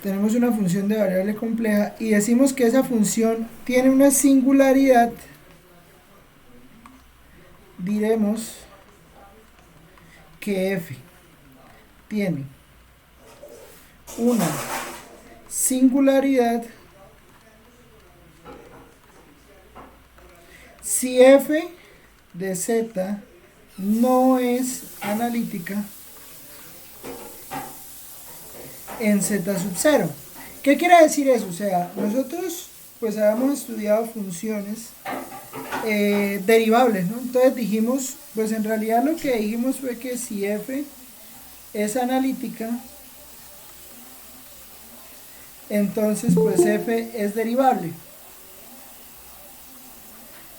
tenemos una función de variable compleja y decimos que esa función tiene una singularidad, diremos que f tiene una singularidad si f de z no es analítica en z sub 0. ¿Qué quiere decir eso? O sea, nosotros pues habíamos estudiado funciones derivables, ¿no? Entonces dijimos, pues en realidad lo que dijimos fue que si f es analítica, entonces pues f es derivable.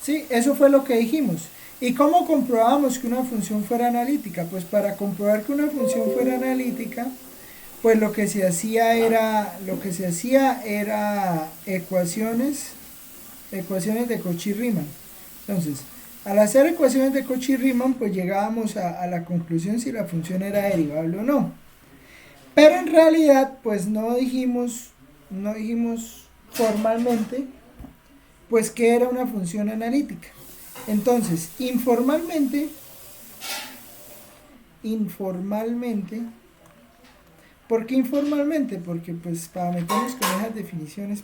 Sí, eso fue lo que dijimos. ¿Y cómo comprobamos que una función fuera analítica? Pues para comprobar que una función fuera analítica, pues lo que se hacía era ecuaciones de Cauchy-Riemann. Entonces, al hacer ecuaciones de Cauchy-Riemann, pues llegábamos a la conclusión si la función era derivable o no. Pero en realidad, pues no dijimos formalmente, pues que era una función analítica. Entonces, informalmente, ¿por qué informalmente? Porque pues para meternos con esas definiciones,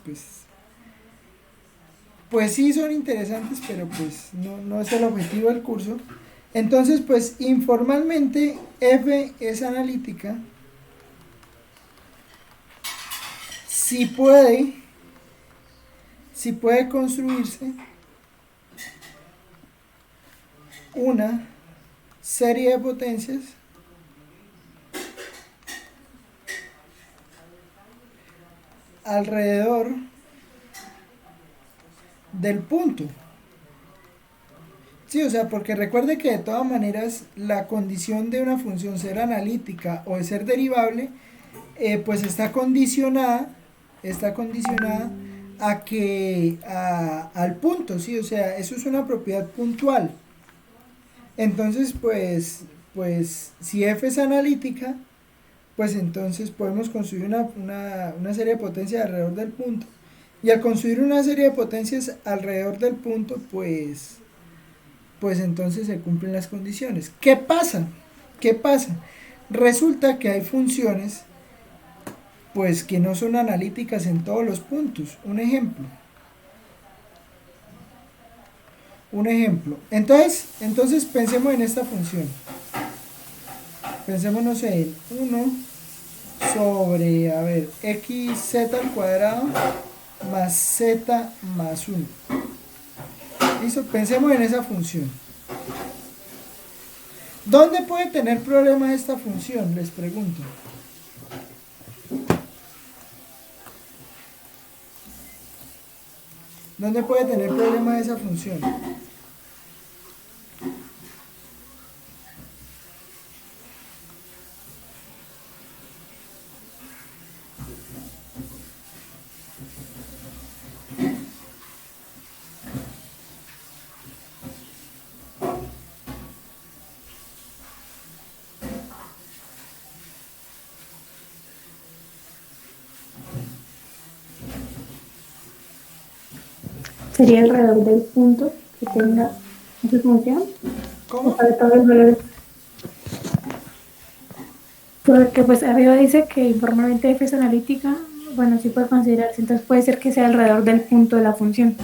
pues sí son interesantes, pero pues no es el objetivo del curso. Entonces, pues informalmente f es analítica si puede construirse una serie de potencias alrededor del punto. Sí, o sea, porque recuerde que de todas maneras la condición de una función ser analítica o de ser derivable, pues está condicionada al punto, sí, o sea, eso es una propiedad puntual. Entonces, pues si f es analítica, pues entonces podemos construir una serie de potencias alrededor del punto. Y al construir una serie de potencias alrededor del punto, pues entonces se cumplen las condiciones. ¿Qué pasa? ¿Qué pasa? Resulta que hay funciones pues que no son analíticas en todos los puntos. Un ejemplo. Entonces pensemos en esta función. Pensémonos en 1 sobre, a ver, xz al cuadrado más z más 1. ¿Listo? Pensemos en esa función. ¿Dónde puede tener problemas esta función? Les pregunto. ¿Dónde puede tener problemas esa función? Sería alrededor del punto que tenga esa función. O ¿Cómo? para todos los valores. Porque pues arriba dice que informalmente f es analítica. Bueno, sí puede considerarse. Entonces puede ser que sea alrededor del punto de la función.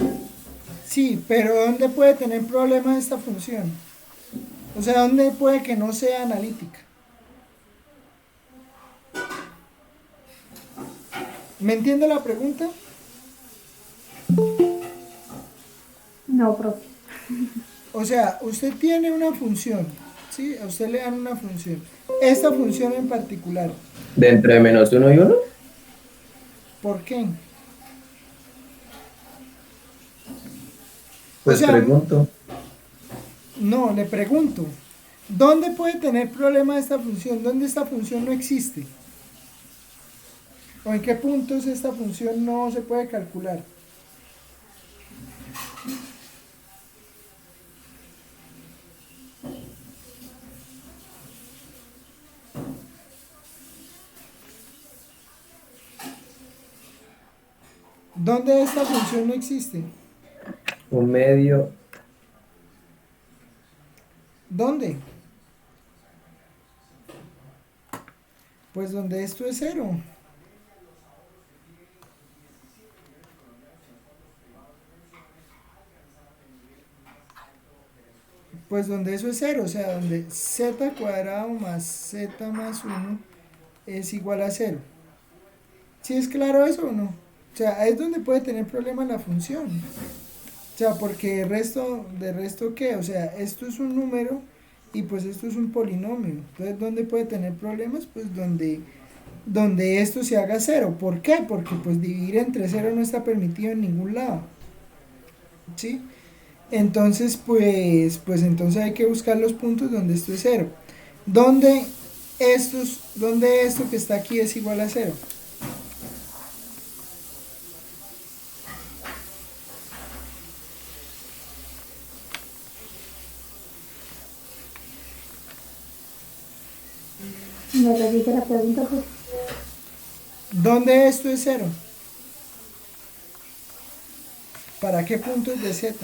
Sí, pero ¿dónde puede tener problemas esta función? O sea, ¿dónde puede que no sea analítica? ¿Me entiende la pregunta? No, profe. O sea, usted tiene una función, ¿sí? A usted le dan una función. Esta función en particular. ¿De entre -1 y 1? ¿Por qué? O Pues sea, pregunto. no, le pregunto. ¿Dónde puede tener problema esta función? ¿Dónde esta función no existe? ¿O en qué puntos esta función no se puede calcular? ¿Dónde esta función no existe? Un medio. ¿Dónde? Pues donde esto es cero. Pues donde eso es cero, o sea, donde z cuadrado más z más 1 es igual a cero. ¿Sí es claro eso o no? O sea, ahí es donde puede tener problemas la función. O sea, porque de resto ¿qué? O sea, esto es un número y pues esto es un polinomio. Entonces, ¿dónde puede tener problemas? Pues donde esto se haga cero. ¿Por qué? Porque pues dividir entre cero no está permitido en ningún lado. ¿Sí? Entonces, pues entonces hay que buscar los puntos donde esto es cero. Donde esto que está aquí es igual a cero. Me repite la pregunta, pues. ¿Dónde esto es cero? ¿Para qué puntos de z?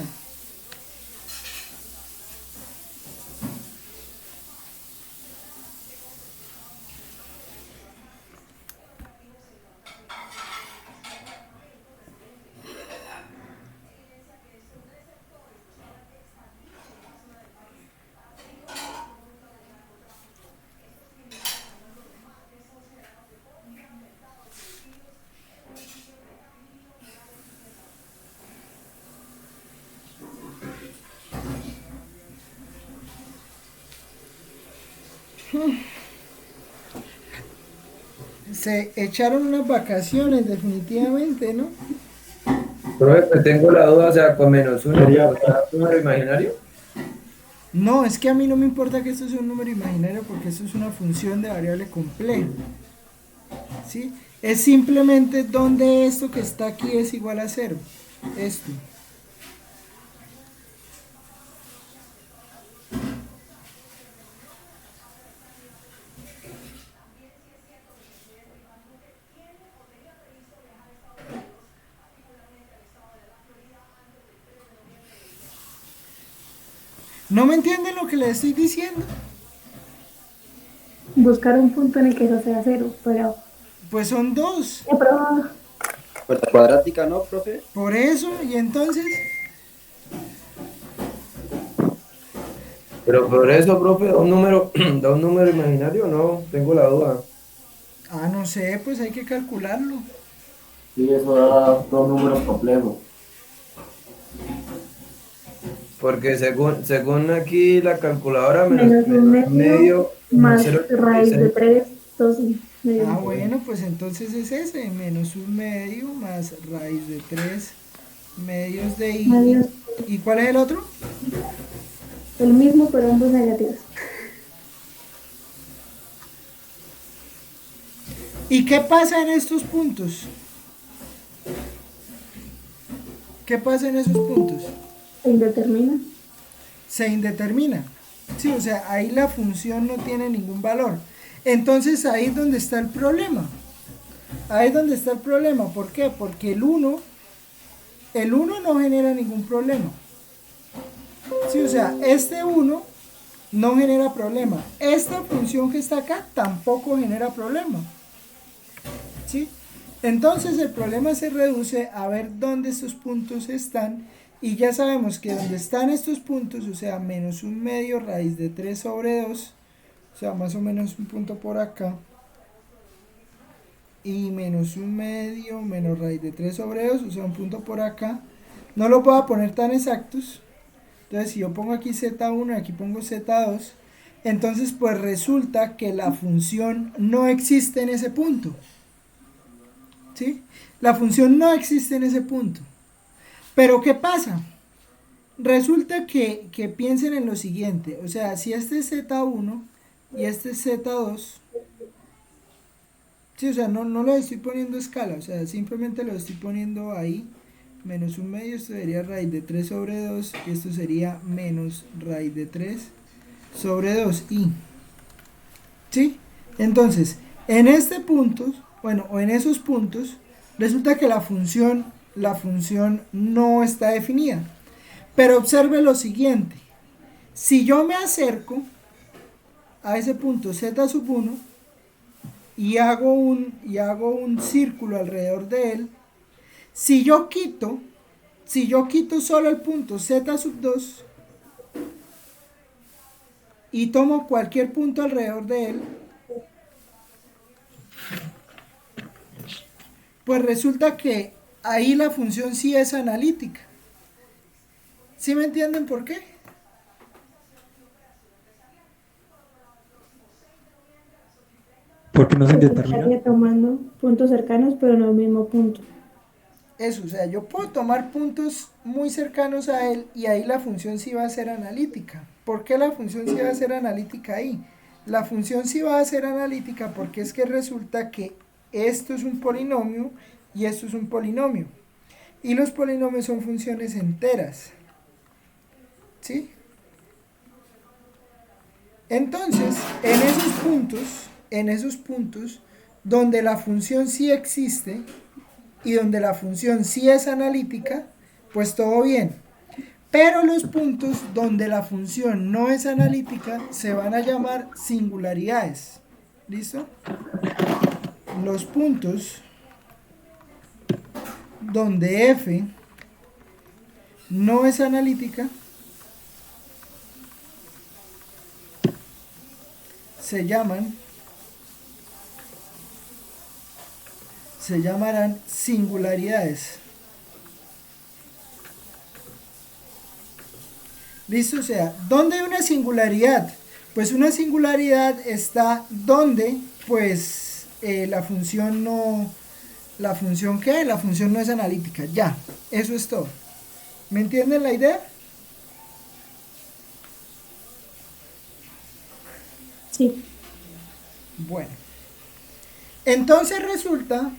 Se echaron unas vacaciones definitivamente, ¿no? Profe, pues tengo la duda, o sea, con menos uno, ¿está un número imaginario? No, es que a mí no me importa que esto sea un número imaginario porque esto es una función de variable compleja. ¿Sí? Es simplemente donde esto que está aquí es igual a cero. Esto. ¿No me entienden lo que les estoy diciendo? Buscar un punto en el que eso sea cero, pero... Pues son dos. Pero Puerta cuadrática, ¿no, profe? Por eso, y entonces, Pero por eso, profe, da un número, da un número imaginario, no, tengo la duda. no sé, pues hay que calcularlo. Sí, eso da dos números complejos. Porque según aquí la calculadora, menos un menos un medio medio, más cero punto raíz de 0,86. 3, 2 y medio. Bueno, pues entonces es ese, menos un medio más raíz de 3 medios de i. Medios. ¿Y cuál es el otro? El mismo, pero ambos negativos. ¿Y qué pasa en estos puntos? ¿Qué pasa en esos puntos? Se indetermina. Se indetermina. Sí, o sea, ahí la función no tiene ningún valor. Entonces ahí es donde está el problema. Ahí es donde está el problema. ¿Por qué? Porque el uno no genera ningún problema. Sí, o sea, este 1 no genera problema. Esta función que está acá tampoco genera problema. ¿Sí? Entonces el problema se reduce a ver dónde estos puntos están y ya sabemos que donde están estos puntos, o sea, menos un medio raíz de 3 sobre 2, o sea, más o menos un punto por acá, y menos un medio menos raíz de 3 sobre 2, o sea, un punto por acá, no lo puedo poner tan exactos. Entonces, si yo pongo aquí z1 y aquí pongo z2, entonces pues resulta que la función no existe en ese punto. ¿Sí? La función no existe en ese punto. Pero ¿qué pasa? Resulta que piensen en lo siguiente. O sea, si este es z1 y este es z2, sí, o sea, no lo estoy poniendo a escala, o sea, simplemente lo estoy poniendo ahí. Menos un medio, esto sería raíz de 3 sobre 2, y esto sería menos raíz de 3 sobre 2i. ¿Sí? Entonces, en este punto, bueno, o en esos puntos, resulta que la función la función no está definida. Pero observe lo siguiente. Si yo me acerco a ese punto z1 y hago un círculo alrededor de él, si yo quito solo el punto z2 y tomo cualquier punto alrededor de él, pues resulta que ahí la función sí es analítica. ¿Sí me entienden por qué? Porque no se Porque determina. estaría tomando puntos cercanos, pero no el mismo punto. Eso, o sea, yo puedo tomar puntos muy cercanos a él y ahí la función sí va a ser analítica. ¿Por qué la función sí va a ser analítica ahí? La función sí va a ser analítica porque es que resulta que esto es un polinomio y esto es un polinomio. Y los polinomios son funciones enteras. ¿Sí? Entonces, en esos puntos donde la función sí existe y donde la función sí es analítica, pues todo bien. Pero los puntos donde la función no es analítica se van a llamar singularidades. ¿Listo? Los puntos donde f no es analítica se llamarán singularidades. ¿Listo? O sea, ¿dónde hay una singularidad? Pues una singularidad está donde, pues, la función no... ¿La función qué? La función no es analítica. Ya, eso es todo. ¿Me entienden la idea? Sí. Bueno. Entonces resulta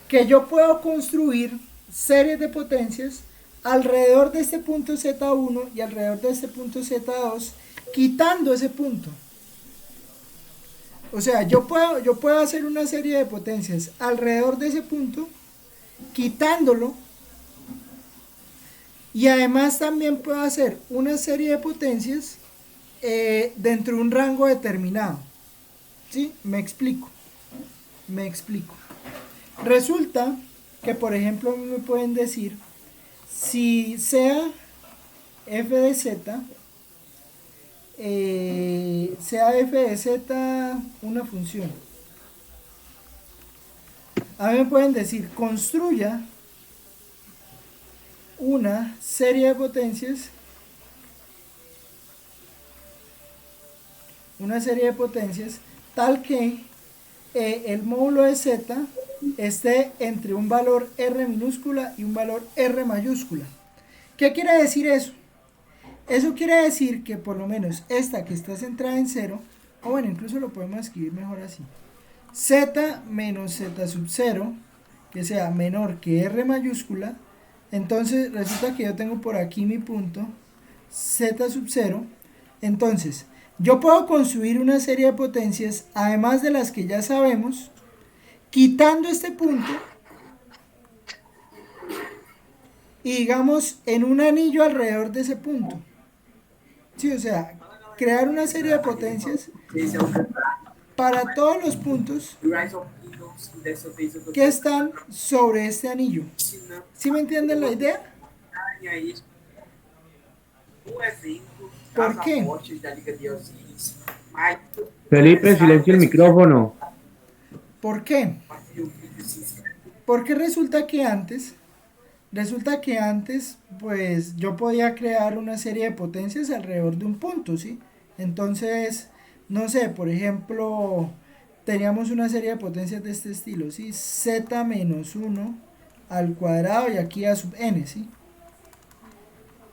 que yo puedo construir series de potencias alrededor de este punto Z1 y alrededor de este punto Z2, quitando ese punto. O sea, yo puedo hacer una serie de potencias alrededor de ese punto, quitándolo, y además también puedo hacer una serie de potencias dentro de un rango determinado. ¿Sí? Me explico. Resulta que, por ejemplo, me pueden decir, si sea f de z, sea f de z una función. A mí me pueden decir, construya una serie de potencias, tal que el módulo de z esté entre un valor r minúscula y un valor r mayúscula. ¿Qué quiere decir eso? Eso quiere decir que por lo menos esta que está centrada en 0, o bueno, incluso lo podemos escribir mejor así, z menos z sub 0, que sea menor que r mayúscula, entonces resulta que yo tengo por aquí mi punto z sub 0, entonces yo puedo construir una serie de potencias, además de las que ya sabemos, quitando este punto, y digamos en un anillo alrededor de ese punto. Sí, o sea, crear una serie de potencias para todos los puntos que están sobre este anillo. ¿Sí me entienden la idea? ¿Por qué? Felipe, silencia el micrófono. ¿Por qué? Porque resulta que antes, pues yo podía crear una serie de potencias alrededor de un punto, ¿sí? Entonces, no sé, por ejemplo, teníamos una serie de potencias de este estilo, ¿sí? Z menos 1 al cuadrado y aquí a sub n, ¿sí?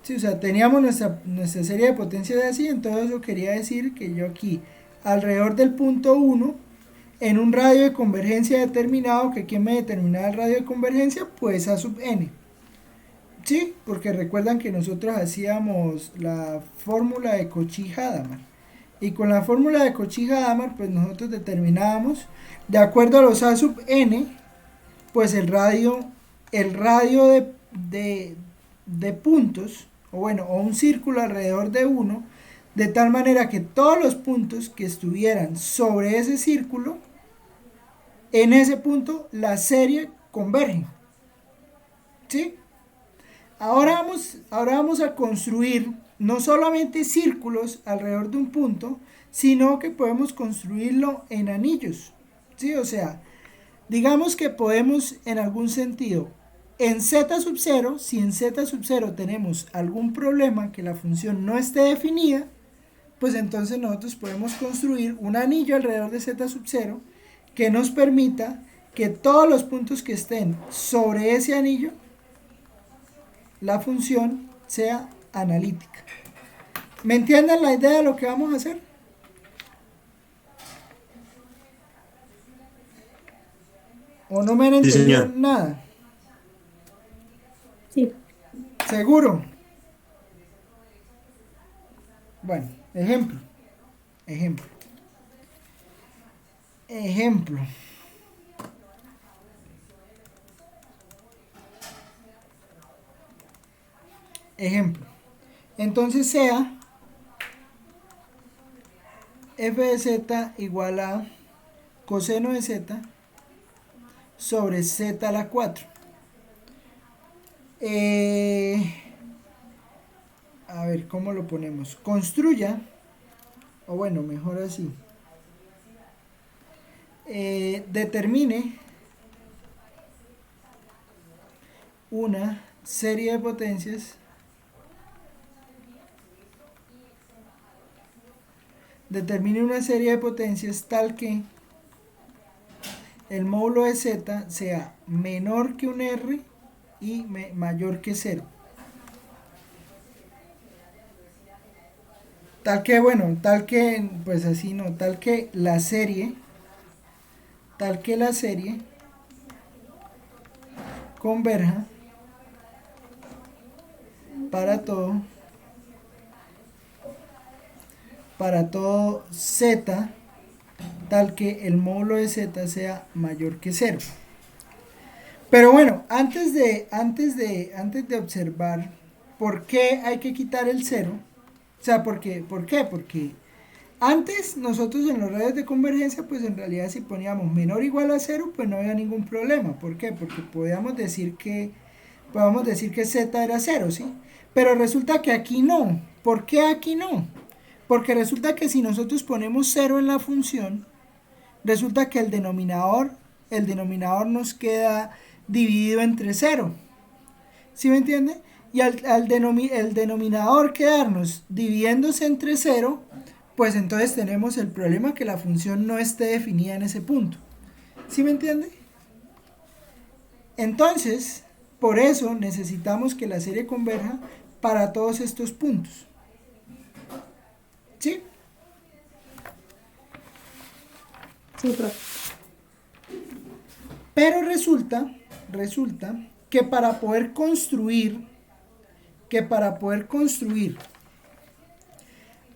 Sí, o sea, teníamos nuestra serie de potencias así, entonces eso quería decir que yo aquí, alrededor del punto 1, en un radio de convergencia determinado, que ¿quién me determinaba el radio de convergencia? Pues a sub n. Sí, porque recuerdan que nosotros hacíamos la fórmula de Cauchy-Hadamard. Y con la fórmula de Cauchy-Hadamard, pues nosotros determinábamos, de acuerdo a los a sub n, pues el radio de puntos, o bueno, o un círculo alrededor de uno, de tal manera que todos los puntos que estuvieran sobre ese círculo, en ese punto la serie converge. ¿Sí? Ahora vamos a construir no solamente círculos alrededor de un punto, sino que podemos construirlo en anillos. ¿Sí? O sea, digamos que podemos en algún sentido, en z sub 0, si en z sub 0 tenemos algún problema que la función no esté definida, pues entonces nosotros podemos construir un anillo alrededor de z sub 0 que nos permita que todos los puntos que estén sobre ese anillo, la función sea analítica. ¿Me entienden la idea de lo que vamos a hacer? ¿O no me han Sí, entendido señor. nada? Sí. ¿Seguro? Bueno, ejemplo. Entonces sea f de z igual a coseno de z sobre z a la 4. A ver, ¿cómo lo ponemos? Construya, o bueno, mejor así. Determine una serie de potencias tal que el módulo de z sea menor que un r y mayor que 0. Tal que la serie converja para todo z, tal que el módulo de z sea mayor que 0. Pero bueno, antes de observar por qué hay que quitar el 0, o sea, ¿por qué? Porque antes nosotros en los radios de convergencia, pues en realidad si poníamos menor o igual a 0, pues no había ningún problema. ¿Por qué? Porque podíamos decir que z era 0, ¿sí? Pero resulta que aquí no. ¿Por qué aquí no? Porque resulta que si nosotros ponemos 0 en la función, resulta que el denominador nos queda dividido entre 0. ¿Sí me entiende? Y el denominador quedarnos dividiéndose entre 0, pues entonces tenemos el problema que la función no esté definida en ese punto. ¿Sí me entiende? Entonces, por eso necesitamos que la serie converja para todos estos puntos. ¿Sí? Sí, profe. Pero resulta que para poder construir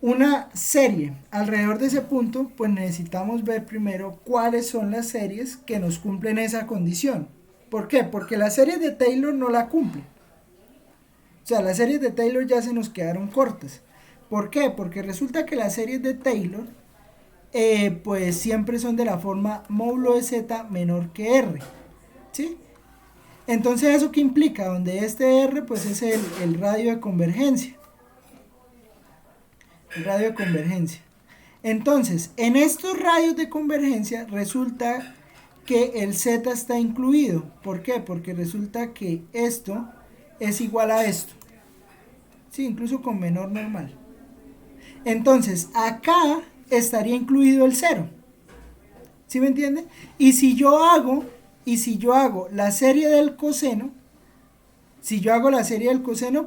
una serie alrededor de ese punto, pues necesitamos ver primero cuáles son las series que nos cumplen esa condición. ¿Por qué? Porque las series de Taylor no la cumplen. O sea, las series de Taylor ya se nos quedaron cortas. ¿Por qué? Porque resulta que las series de Taylor pues siempre son de la forma módulo de z menor que r. ¿Sí? Entonces, ¿eso qué implica? Donde este r pues es el radio de convergencia. Entonces, en estos radios de convergencia resulta que el z está incluido. ¿Por qué? Porque resulta que esto es igual a esto. Sí, incluso con menor normal. Entonces, acá estaría incluido el 0. ¿Sí me entiende? Y si yo hago la serie del coseno,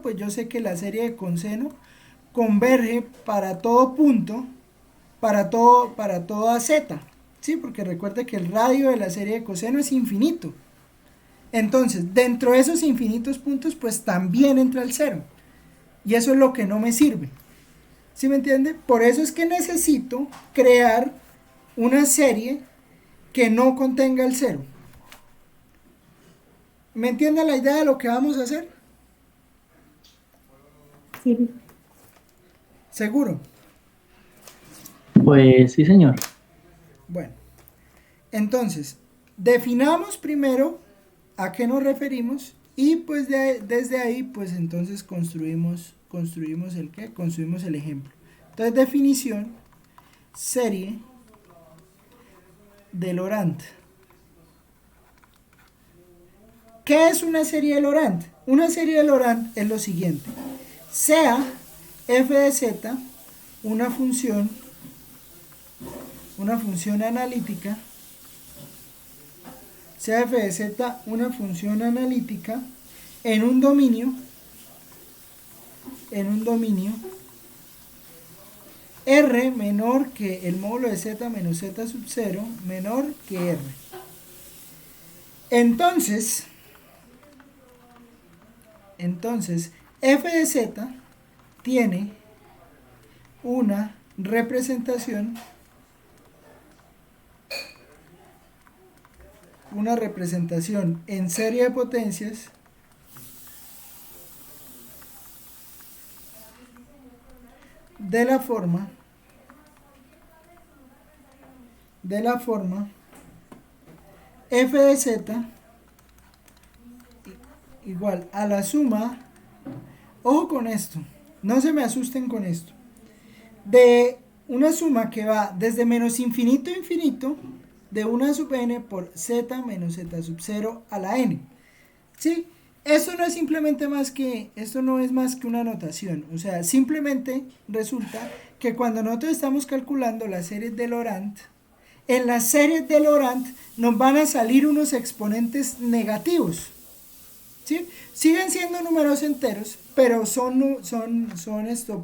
pues yo sé que la serie de coseno converge para todo punto, para toda z. ¿Sí? Porque recuerde que el radio de la serie de coseno es infinito. Entonces, dentro de esos infinitos puntos, pues también entra el 0. Y eso es lo que no me sirve. ¿Sí me entiende? Por eso es que necesito crear una serie que no contenga el 0. ¿Me entiende la idea de lo que vamos a hacer? Sí. ¿Seguro? Pues sí, señor. Bueno, entonces, definamos primero a qué nos referimos y pues desde ahí, pues entonces construimos el qué, construimos el ejemplo. Entonces, definición, serie de Laurent. ¿Qué es una serie de Laurent? Una serie de Laurent es lo siguiente: sea f de z una función analítica, sea f de z una función analítica en un dominio R menor que el módulo de z menos z sub 0 menor que R. Entonces f de z tiene una representación en serie de potencias de la forma f de z igual a la suma, ojo con esto, no se me asusten con esto, de una suma que va desde menos infinito a infinito de 1 sub n por z menos z sub 0 a la n. ¿Sí? Esto no es más que una notación. O sea, simplemente resulta que cuando nosotros estamos calculando las series de Laurent, en las series de Laurent nos van a salir unos exponentes negativos. ¿Sí? Siguen siendo números enteros, pero son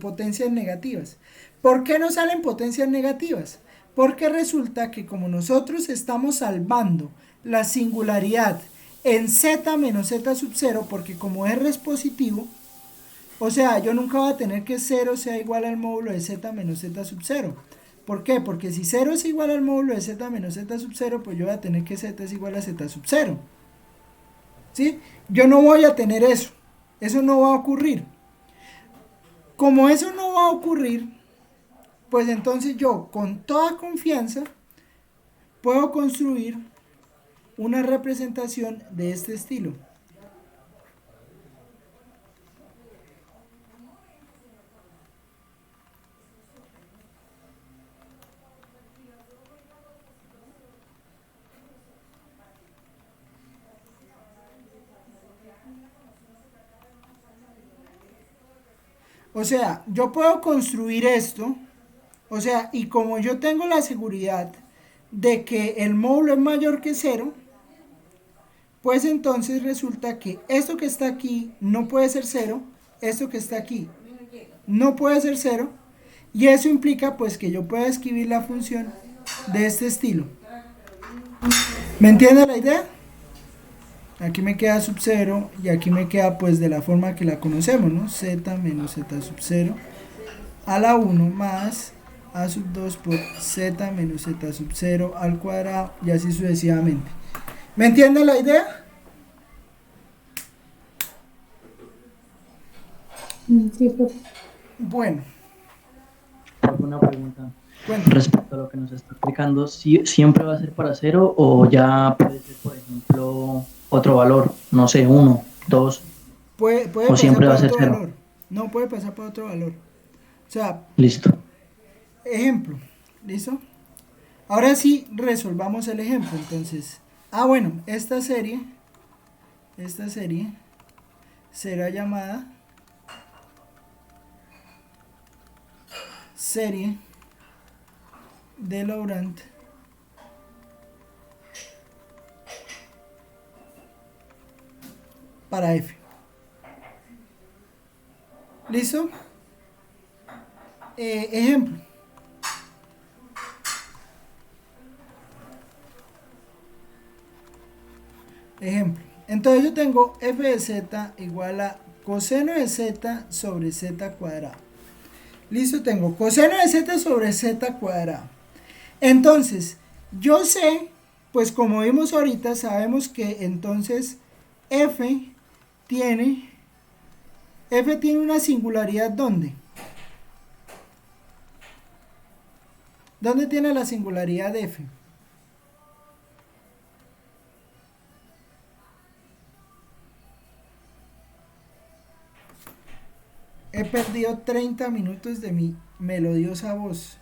potencias negativas. ¿Por qué no salen potencias negativas? Porque resulta que como nosotros estamos salvando la singularidad en z menos z sub 0, porque como R es positivo, o sea, yo nunca voy a tener que 0 sea igual al módulo de z menos z sub 0. ¿Por qué? Porque si 0 es igual al módulo de z menos z sub 0, pues yo voy a tener que z es igual a z sub 0. ¿Sí? Yo no voy a tener eso. Eso no va a ocurrir. Como eso no va a ocurrir, pues entonces yo con toda confianza puedo construir una representación de este estilo. O sea, yo puedo construir esto, o sea, y como yo tengo la seguridad de que el módulo es mayor que 0, pues entonces resulta que esto que está aquí no puede ser 0, esto que está aquí no puede ser 0, y eso implica pues que yo pueda escribir la función de este estilo. ¿Me entiende la idea? Aquí me queda sub 0 y aquí me queda pues de la forma que la conocemos, ¿no? Z menos Z sub 0 a la 1 más A sub 2 por Z menos Z sub 0 al cuadrado y así sucesivamente. ¿Me entienden la idea? Sí, profe. Bueno. Alguna pregunta Cuéntame. respecto a lo que nos está explicando. ¿Siempre va a ser para 0 o ya puede ser, por ejemplo, otro valor? No sé, 1, 2. Puede ¿O pasar siempre va por a ser otro 0? valor. No, puede pasar por otro valor. O sea, Listo. ejemplo. ¿Listo? Ahora sí resolvamos el ejemplo. Entonces, bueno, esta serie será llamada serie de Laurent para F. ¿Listo? Ejemplo. Entonces yo tengo f de z igual a coseno de z sobre z cuadrado. Listo, tengo coseno de z sobre z cuadrado. Entonces, yo sé, pues como vimos ahorita, sabemos que entonces F tiene una singularidad, ¿dónde? ¿Dónde tiene la singularidad F? He perdido 30 minutos de mi melodiosa voz.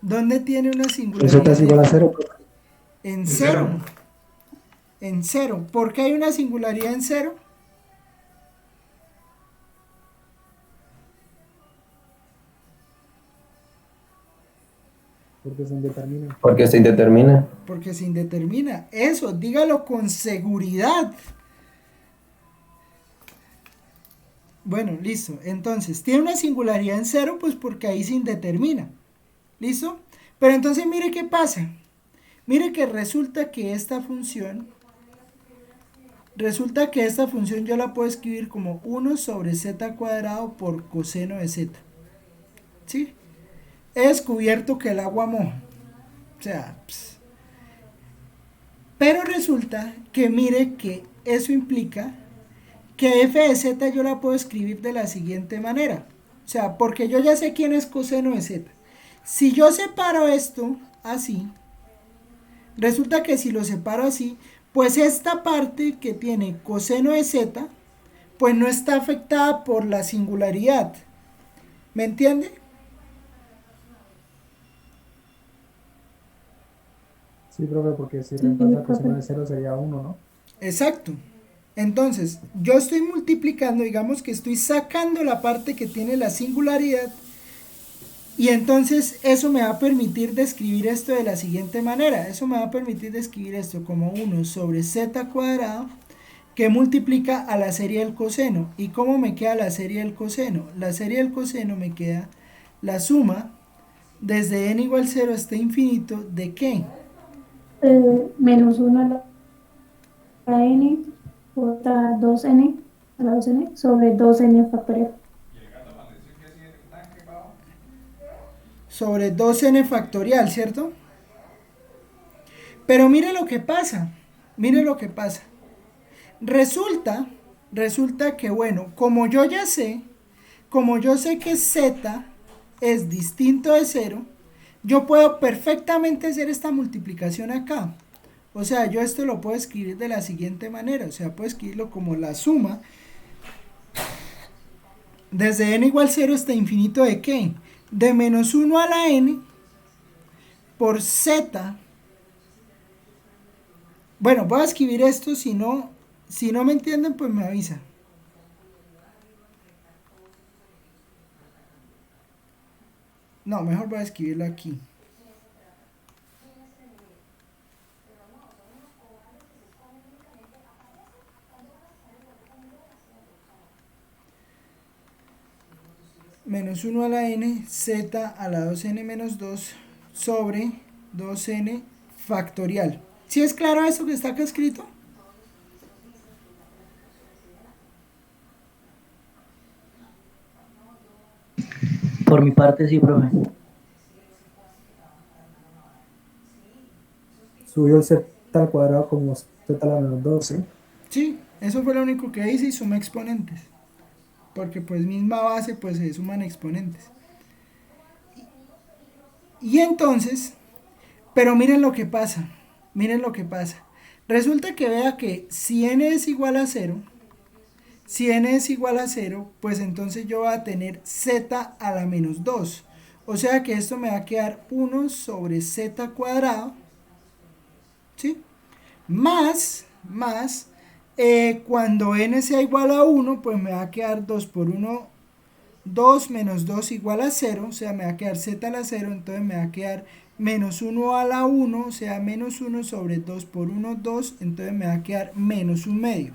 ¿Dónde tiene una singularidad? Z es igual a 0. En cero. En cero. ¿Por qué hay una singularidad en cero? Porque se indetermina. Porque se indetermina. Porque se indetermina. Eso, dígalo con seguridad. Bueno, listo. Entonces, tiene una singularidad en cero, pues porque ahí se indetermina. ¿Listo? Pero entonces mire qué pasa. Mire que resulta que esta función yo la puedo escribir como 1 sobre z cuadrado por coseno de z. ¿Sí? He descubierto que el agua moja. O sea, pero resulta que mire que eso implica que f de z yo la puedo escribir de la siguiente manera. O sea, porque yo ya sé quién es coseno de z. Si yo separo esto así, resulta que si lo separo así, pues esta parte que tiene coseno de z, pues no está afectada por la singularidad. ¿Me entiende? Sí, profe, porque si reemplaza coseno de 0 sería 1, ¿no? Exacto. Entonces, yo estoy multiplicando, digamos que estoy sacando la parte que tiene la singularidad, y entonces eso me va a permitir describir esto de la siguiente manera. Eso me va a permitir describir esto como 1 sobre z cuadrado que multiplica a la serie del coseno. ¿Y cómo me queda la serie del coseno? La serie del coseno me queda la suma desde n igual 0 hasta infinito de ¿qué? Menos 1 a la n, otra 2n a la 2n sobre 2n factorial. Sobre 2n factorial, ¿cierto? Pero mire lo que pasa. Mire lo que pasa. Resulta que, bueno, como yo sé que z es distinto de 0, yo puedo perfectamente hacer esta multiplicación acá. O sea, yo esto lo puedo escribir de la siguiente manera. O sea, puedo escribirlo como la suma desde n igual 0 hasta infinito de ¿qué? De menos 1 a la n por z. Bueno, voy a escribir esto, si no me entienden, pues me avisa. No, mejor voy a escribirlo aquí. Menos 1 a la n, z a la 2n menos 2 sobre 2n factorial. ¿Sí es claro eso que está acá escrito? Por mi parte, sí, profe. Subió el z al cuadrado como z a la menos 2, ¿sí? Sí, eso fue lo único que hice y sumé exponentes. Porque pues misma base, pues se suman exponentes. Y entonces, pero miren lo que pasa. Miren lo que pasa. Resulta que vea que si n es igual a 0, pues entonces yo voy a tener z a la menos 2. O sea que esto me va a quedar 1 sobre z cuadrado, ¿sí? Más, cuando n sea igual a 1, pues me va a quedar 2 por 1, 2 menos 2 igual a 0, o sea, me va a quedar z a la 0, entonces me va a quedar menos 1 a la 1, o sea, menos 1 sobre 2 por 1, 2, entonces me va a quedar menos 1 medio.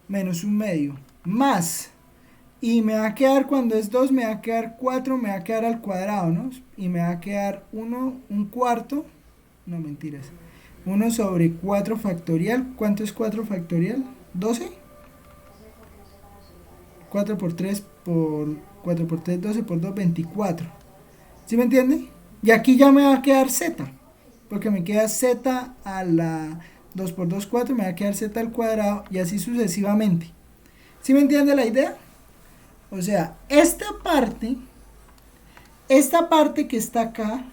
Menos 1 medio. Más. Y me va a quedar, cuando es 2, me va a quedar 4, me va a quedar al cuadrado, ¿no? Y me va a quedar 1, un cuarto. No, mentiras. 1 sobre 4 factorial. ¿Cuánto es 4 factorial? ¿12? 4 por 3 por 4 por 3, 12 por 2, 24. ¿Sí me entiende? Y aquí ya me va a quedar z. porque me queda z a la 2 por 2, 4, me va a quedar z al cuadrado y así sucesivamente. ¿Sí me entiende la idea? O sea, esta parte que está acá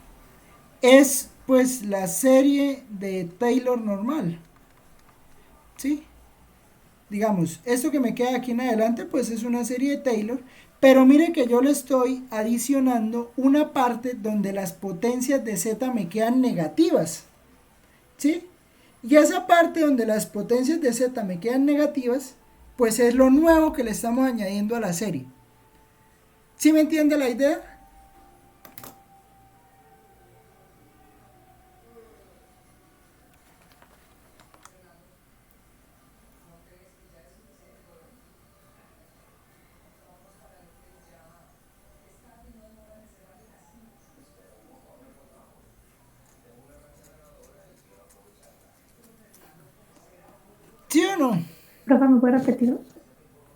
es pues la serie de Taylor normal. ¿Sí? Digamos, esto que me queda aquí en adelante pues es una serie de Taylor, pero mire que yo le estoy adicionando una parte donde las potencias de z me quedan negativas. ¿Sí? Y esa parte donde las potencias de z me quedan negativas, pues es lo nuevo que le estamos añadiendo a la serie. ¿Sí me entiende la idea? ¿Sí o no? Profe, ¿me puede repetir?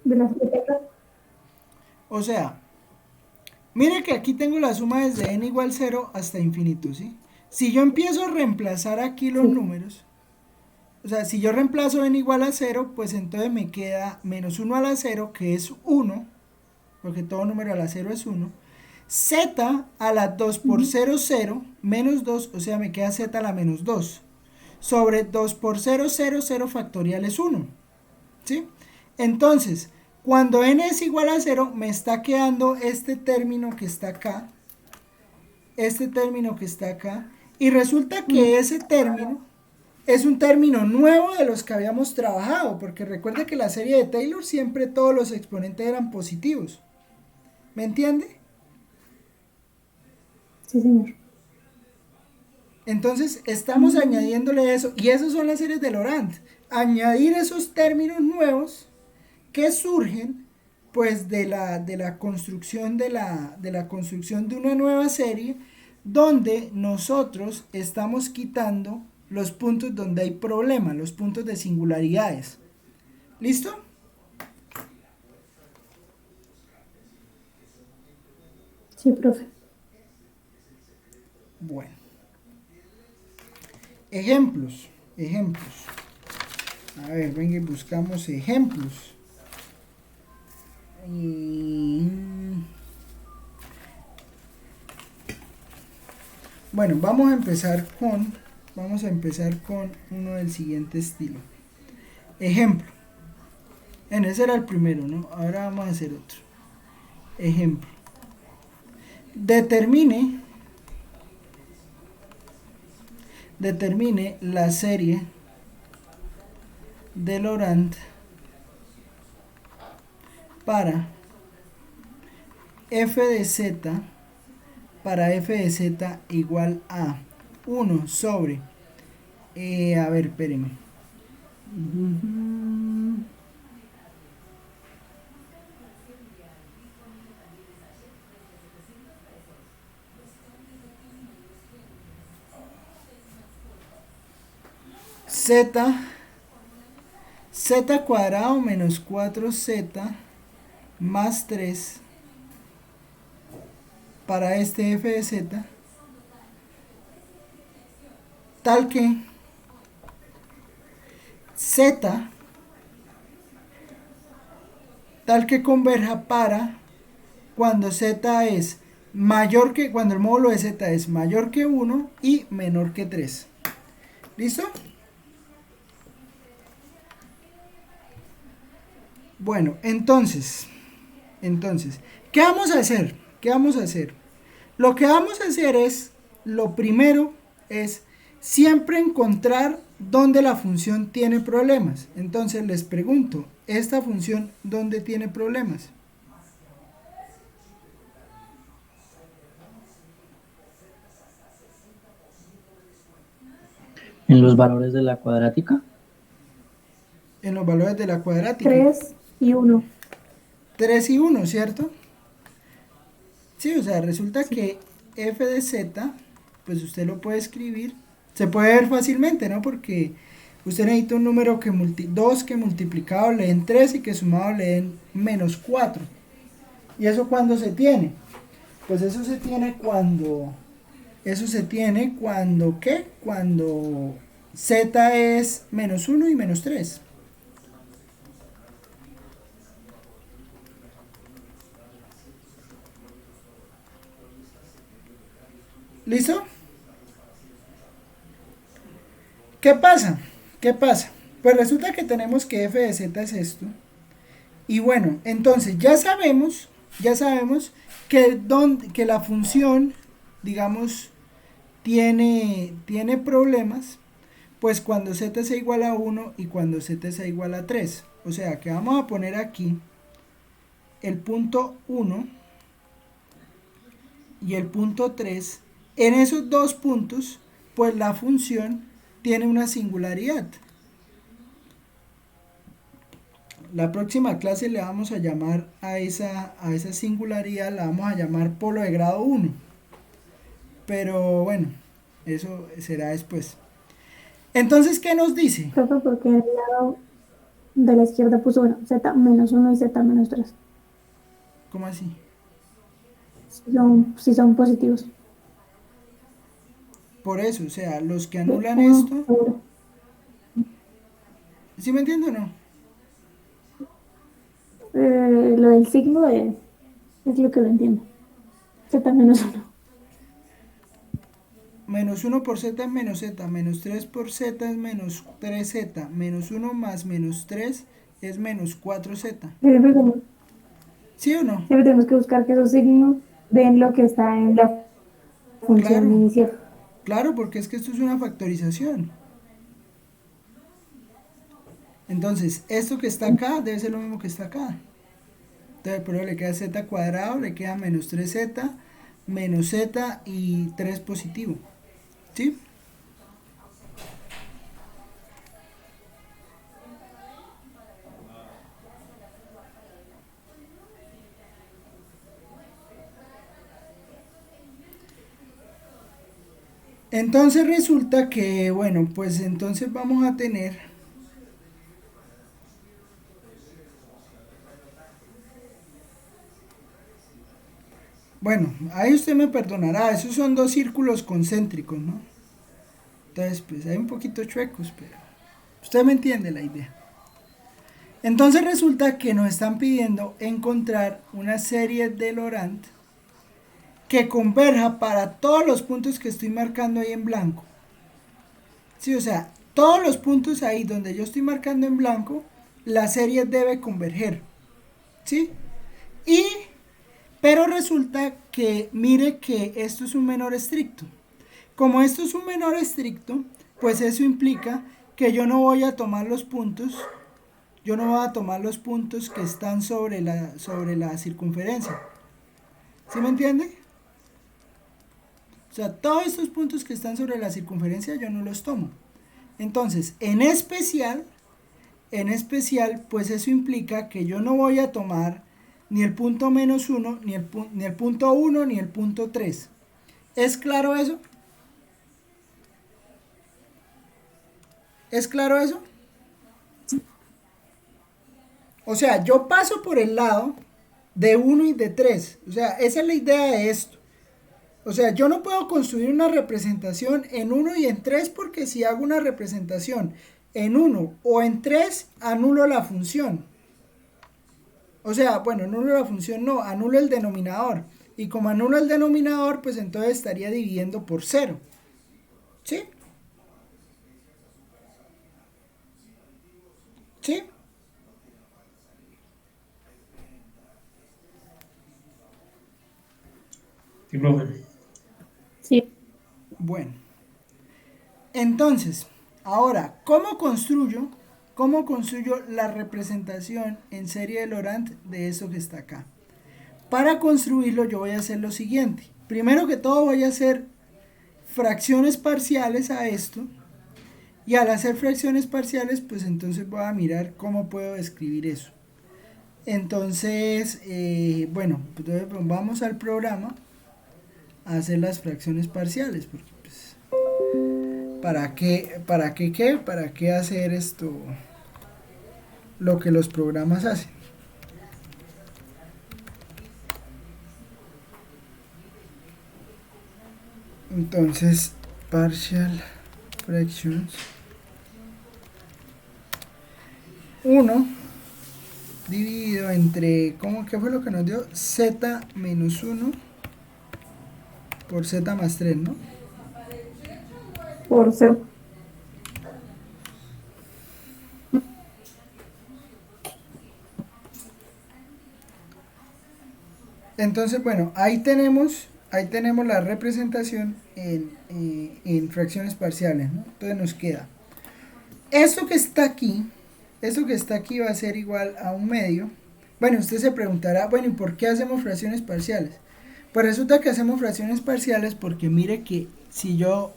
De las letras. O sea, mire que aquí tengo la suma desde n igual 0 hasta infinito, ¿sí? Si yo empiezo a reemplazar aquí los Sí. números, o sea, si yo reemplazo n igual a 0, pues entonces me queda menos 1 a la 0, que es 1, porque todo número a la 0 es 1, z a la 2 por 0, 0, menos 2, o sea, me queda z a la menos 2, sobre 2 por 0, 0, 0 factorial es 1, ¿sí? Entonces, cuando n es igual a 0, me está quedando este término que está acá, y resulta que ese término es un término nuevo de los que habíamos trabajado, porque recuerda que la serie de Taylor siempre todos los exponentes eran positivos. ¿Me entiende? Sí, señor. Entonces estamos añadiéndole eso, y esas son las series de Laurent. Añadir esos términos nuevos que surgen pues de la construcción de una nueva serie, donde nosotros estamos quitando los puntos donde hay problemas, los puntos de singularidades. ¿Listo? Sí, profe. Bueno. Ejemplos. A ver, venga y buscamos ejemplos. Bueno, vamos a empezar con uno del siguiente estilo. Ejemplo. Ese era el primero, ¿no? Ahora vamos a hacer otro. Ejemplo. Determine la serie de Laurent para f de z igual a 1 sobre a ver, espérenme. Z cuadrado menos 4z más 3 para este f de z, tal que converja para cuando z es mayor que, cuando el módulo de z es mayor que 1 y menor que 3. ¿Listo? Bueno, entonces, ¿qué vamos a hacer? Lo que vamos a hacer es, lo primero es siempre encontrar dónde la función tiene problemas. Entonces les pregunto, ¿esta función dónde tiene problemas? En los valores de la cuadrática. En los valores de la cuadrática. 3 y 1. 3 y 1, ¿cierto? Sí, o sea, resulta que f de z, pues usted lo puede escribir, se puede ver fácilmente, ¿no? Porque usted necesita un número que 2 que multiplicado le den 3 y que sumado le den menos 4. ¿Y eso cuándo se tiene? Pues eso se tiene cuando Eso se tiene cuando, ¿qué? Cuando z es -1 y -3. ¿Listo? ¿Qué pasa? ¿Qué pasa? Pues resulta que tenemos que f de z es esto. Y bueno, entonces ya sabemos que la función, digamos, tiene problemas, pues cuando z es igual a 1 y cuando z es igual a 3. O sea que vamos a poner aquí el punto 1 y el punto 3. En esos dos puntos, pues la función tiene una singularidad. La próxima clase le vamos a llamar a esa singularidad, la vamos a llamar polo de grado 1. Pero bueno, eso será después. Entonces, ¿qué nos dice? Profe, porque el lado de la izquierda puso, bueno, z-1 y z-3. ¿Cómo así? Si son positivos. Por eso, o sea, los que anulan Uno, esto, seguro. ¿sí me entiende o no? Lo del signo es lo que lo entiendo. Z-1. -1 por z es -z, -3 por z es -3z, -1 más -3 es -4z. ¿Sí o no? Siempre tenemos que buscar que esos signos den lo que está en la función Claro. inicial. Claro, porque es que esto es una factorización. Entonces, esto que está acá debe ser lo mismo que está acá. Entonces, pero le queda z cuadrado, le queda -3z, menos z y 3 positivo. ¿Sí? Entonces resulta que, bueno, pues entonces vamos a tener bueno, ahí usted me perdonará, esos son dos círculos concéntricos, ¿no? Entonces, pues hay un poquito chuecos, pero usted me entiende la idea. Entonces resulta que nos están pidiendo encontrar una serie de Laurent que converja para todos los puntos que estoy marcando ahí en blanco. Sí, o sea, todos los puntos ahí donde yo estoy marcando en blanco, la serie debe converger. ¿Sí? Pero resulta que, mire que esto es un menor estricto. Como esto es un menor estricto, pues eso implica que yo no voy a tomar los puntos, que están sobre la circunferencia. ¿Sí me entiende? O sea, todos estos puntos que están sobre la circunferencia yo no los tomo. Entonces, en especial, pues eso implica que yo no voy a tomar ni el punto -1, ni el punto 1, ni el punto 3. ¿Es claro eso? ¿Es claro eso? O sea, yo paso por el lado de 1 y de 3. O sea, esa es la idea de esto. O sea, yo no puedo construir una representación en 1 y en 3 porque si hago una representación en 1 o en 3, anulo la función. O sea, bueno, anulo la función no, anulo el denominador. Y como anulo el denominador, pues entonces estaría dividiendo por 0. ¿Sí? ¿Sí? Sí, profe. Sí. Bueno. Entonces, ahora, ¿cómo construyo la representación en serie de Laurent de eso que está acá? Para construirlo yo voy a hacer lo siguiente. Primero que todo voy a hacer fracciones parciales a esto. Y al hacer fracciones parciales, pues entonces voy a mirar cómo puedo escribir eso. Entonces, bueno, pues vamos al programa a hacer las fracciones parciales. Porque pues, ¿para qué hacer esto? Lo que los programas hacen. Entonces, partial fractions 1 dividido entre, ¿qué fue lo que nos dio? Z menos 1 por Z más 3, ¿no? Por ser. Entonces, bueno, ahí tenemos la representación en fracciones parciales, ¿no? Entonces nos queda esto que está aquí va a ser igual a 1/2. Bueno, usted se preguntará, bueno, ¿y por qué hacemos fracciones parciales? Pues resulta que hacemos fracciones parciales porque mire que si yo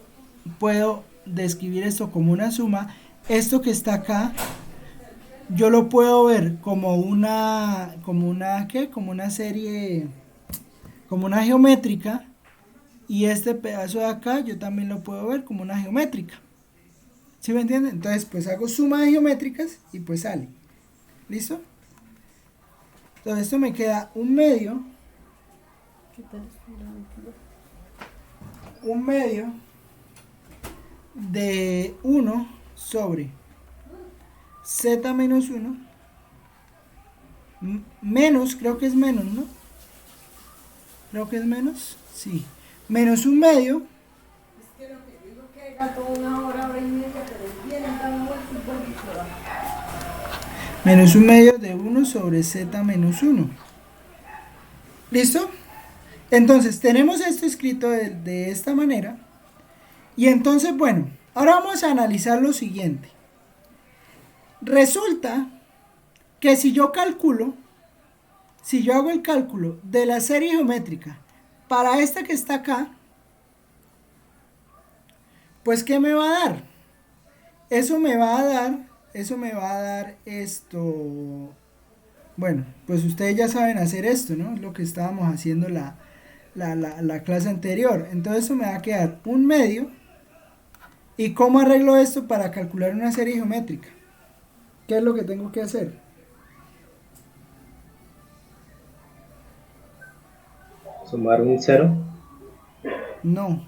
puedo describir esto como una suma, esto que está acá, yo lo puedo ver como una serie, como una geométrica, y este pedazo de acá yo también lo puedo ver como una geométrica. ¿Sí me entienden? Entonces pues hago suma de geométricas y pues sale. ¿Listo? Entonces esto me queda 1/2 de 1 sobre Z menos 1 menos, creo que es menos, ¿no? Creo que es menos, sí. Menos 1/2. Menos 1/2 de 1 sobre Z menos 1. ¿Listo? Entonces tenemos esto escrito de esta manera. Y entonces, bueno, ahora vamos a analizar lo siguiente. Resulta que si yo hago el cálculo de la serie geométrica para esta que está acá, pues ¿qué me va a dar? Eso me va a dar esto. Bueno, pues ustedes ya saben hacer esto, ¿no? Es lo que estábamos haciendo la clase anterior. Entonces eso me va a quedar 1/2. ¿Y cómo arreglo esto para calcular una serie geométrica? ¿Qué es lo que tengo que hacer? Sumar un 0. No.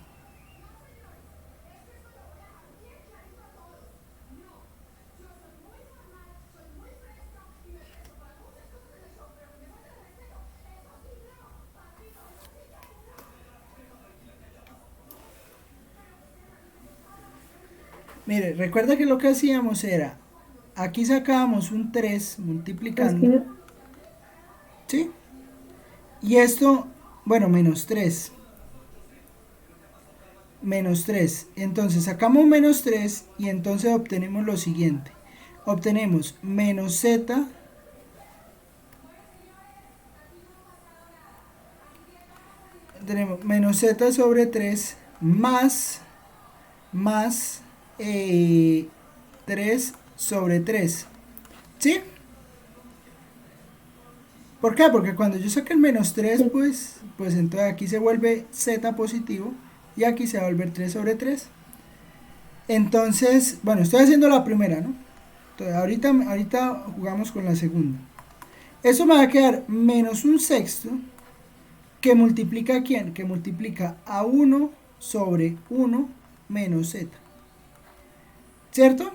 Mire, recuerda que lo que hacíamos era, aquí sacábamos un 3 multiplicando, ¿sí? Y esto, bueno, menos 3. Menos 3. Entonces sacamos menos 3 y entonces obtenemos lo siguiente. Obtenemos menos Z tenemos menos Z sobre 3 más 3 sobre 3. ¿Sí? ¿Por qué? Porque cuando yo saque el menos 3, pues entonces aquí se vuelve Z positivo y aquí se va a volver 3 sobre 3. Entonces, bueno, estoy haciendo la primera, ¿no? Entonces, ahorita jugamos con la segunda. Eso me va a quedar menos 1/6 que multiplica ¿a quién? Que multiplica a 1 sobre 1 menos Z. ¿Cierto?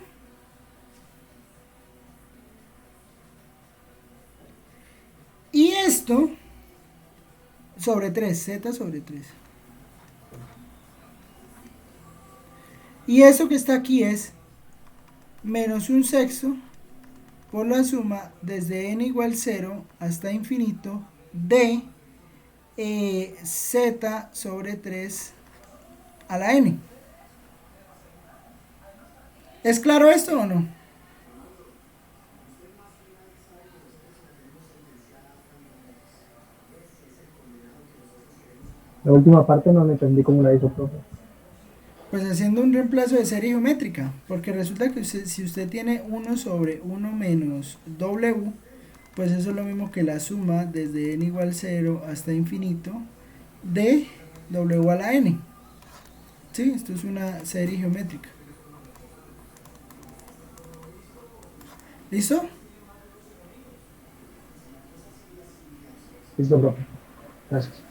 Y esto sobre 3, Z sobre 3. Y eso que está aquí es menos 1/6 por la suma desde n igual 0 hasta infinito de Z sobre 3 a la n. ¿Es claro esto o no? La última parte no me entendí cómo la hizo, profe. Pues haciendo un reemplazo de serie geométrica, porque resulta que si usted tiene 1 sobre 1 menos W, pues eso es lo mismo que la suma desde n igual 0 hasta infinito de W a la n. ¿Sí? Esto es una serie geométrica. ¿Listo? Listo, profe. Gracias.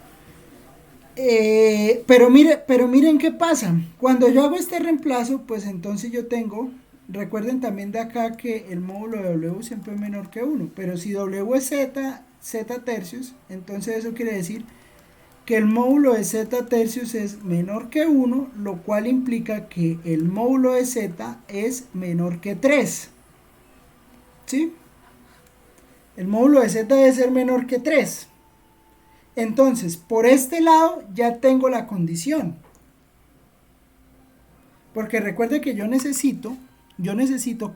Pero miren qué pasa. Cuando yo hago este reemplazo, pues entonces yo tengo, recuerden también de acá que el módulo de W siempre es menor que 1, pero si W es Z, Z tercios, entonces eso quiere decir que el módulo de Z tercios es menor que 1, lo cual implica que el módulo de Z es menor que 3. ¿Sí? El módulo de Z debe ser menor que 3. Entonces, por este lado ya tengo la condición. Porque recuerde que yo necesito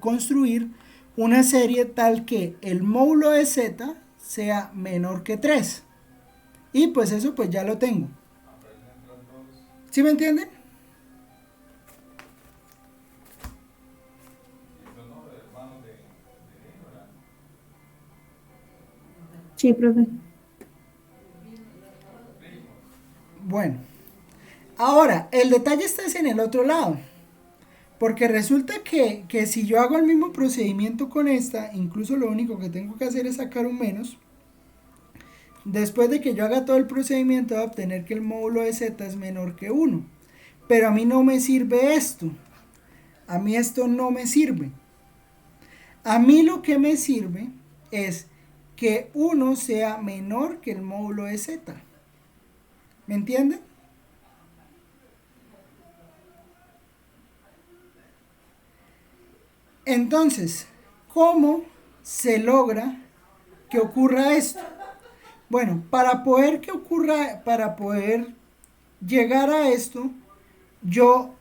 construir una serie tal que el módulo de Z sea menor que 3. Y pues eso pues ya lo tengo. ¿Sí me entienden? Sí, profe. Bueno, ahora el detalle está en el otro lado. Porque resulta que si yo hago el mismo procedimiento con esta, incluso lo único que tengo que hacer es sacar un menos. Después de que yo haga todo el procedimiento, voy a obtener que el módulo de Z es menor que 1. Pero a mí no me sirve esto. A mí esto no me sirve. A mí lo que me sirve es que 1 sea menor que el módulo de Z. ¿Me entienden? Entonces, ¿cómo se logra que ocurra esto? Bueno, para poder llegar a esto, yo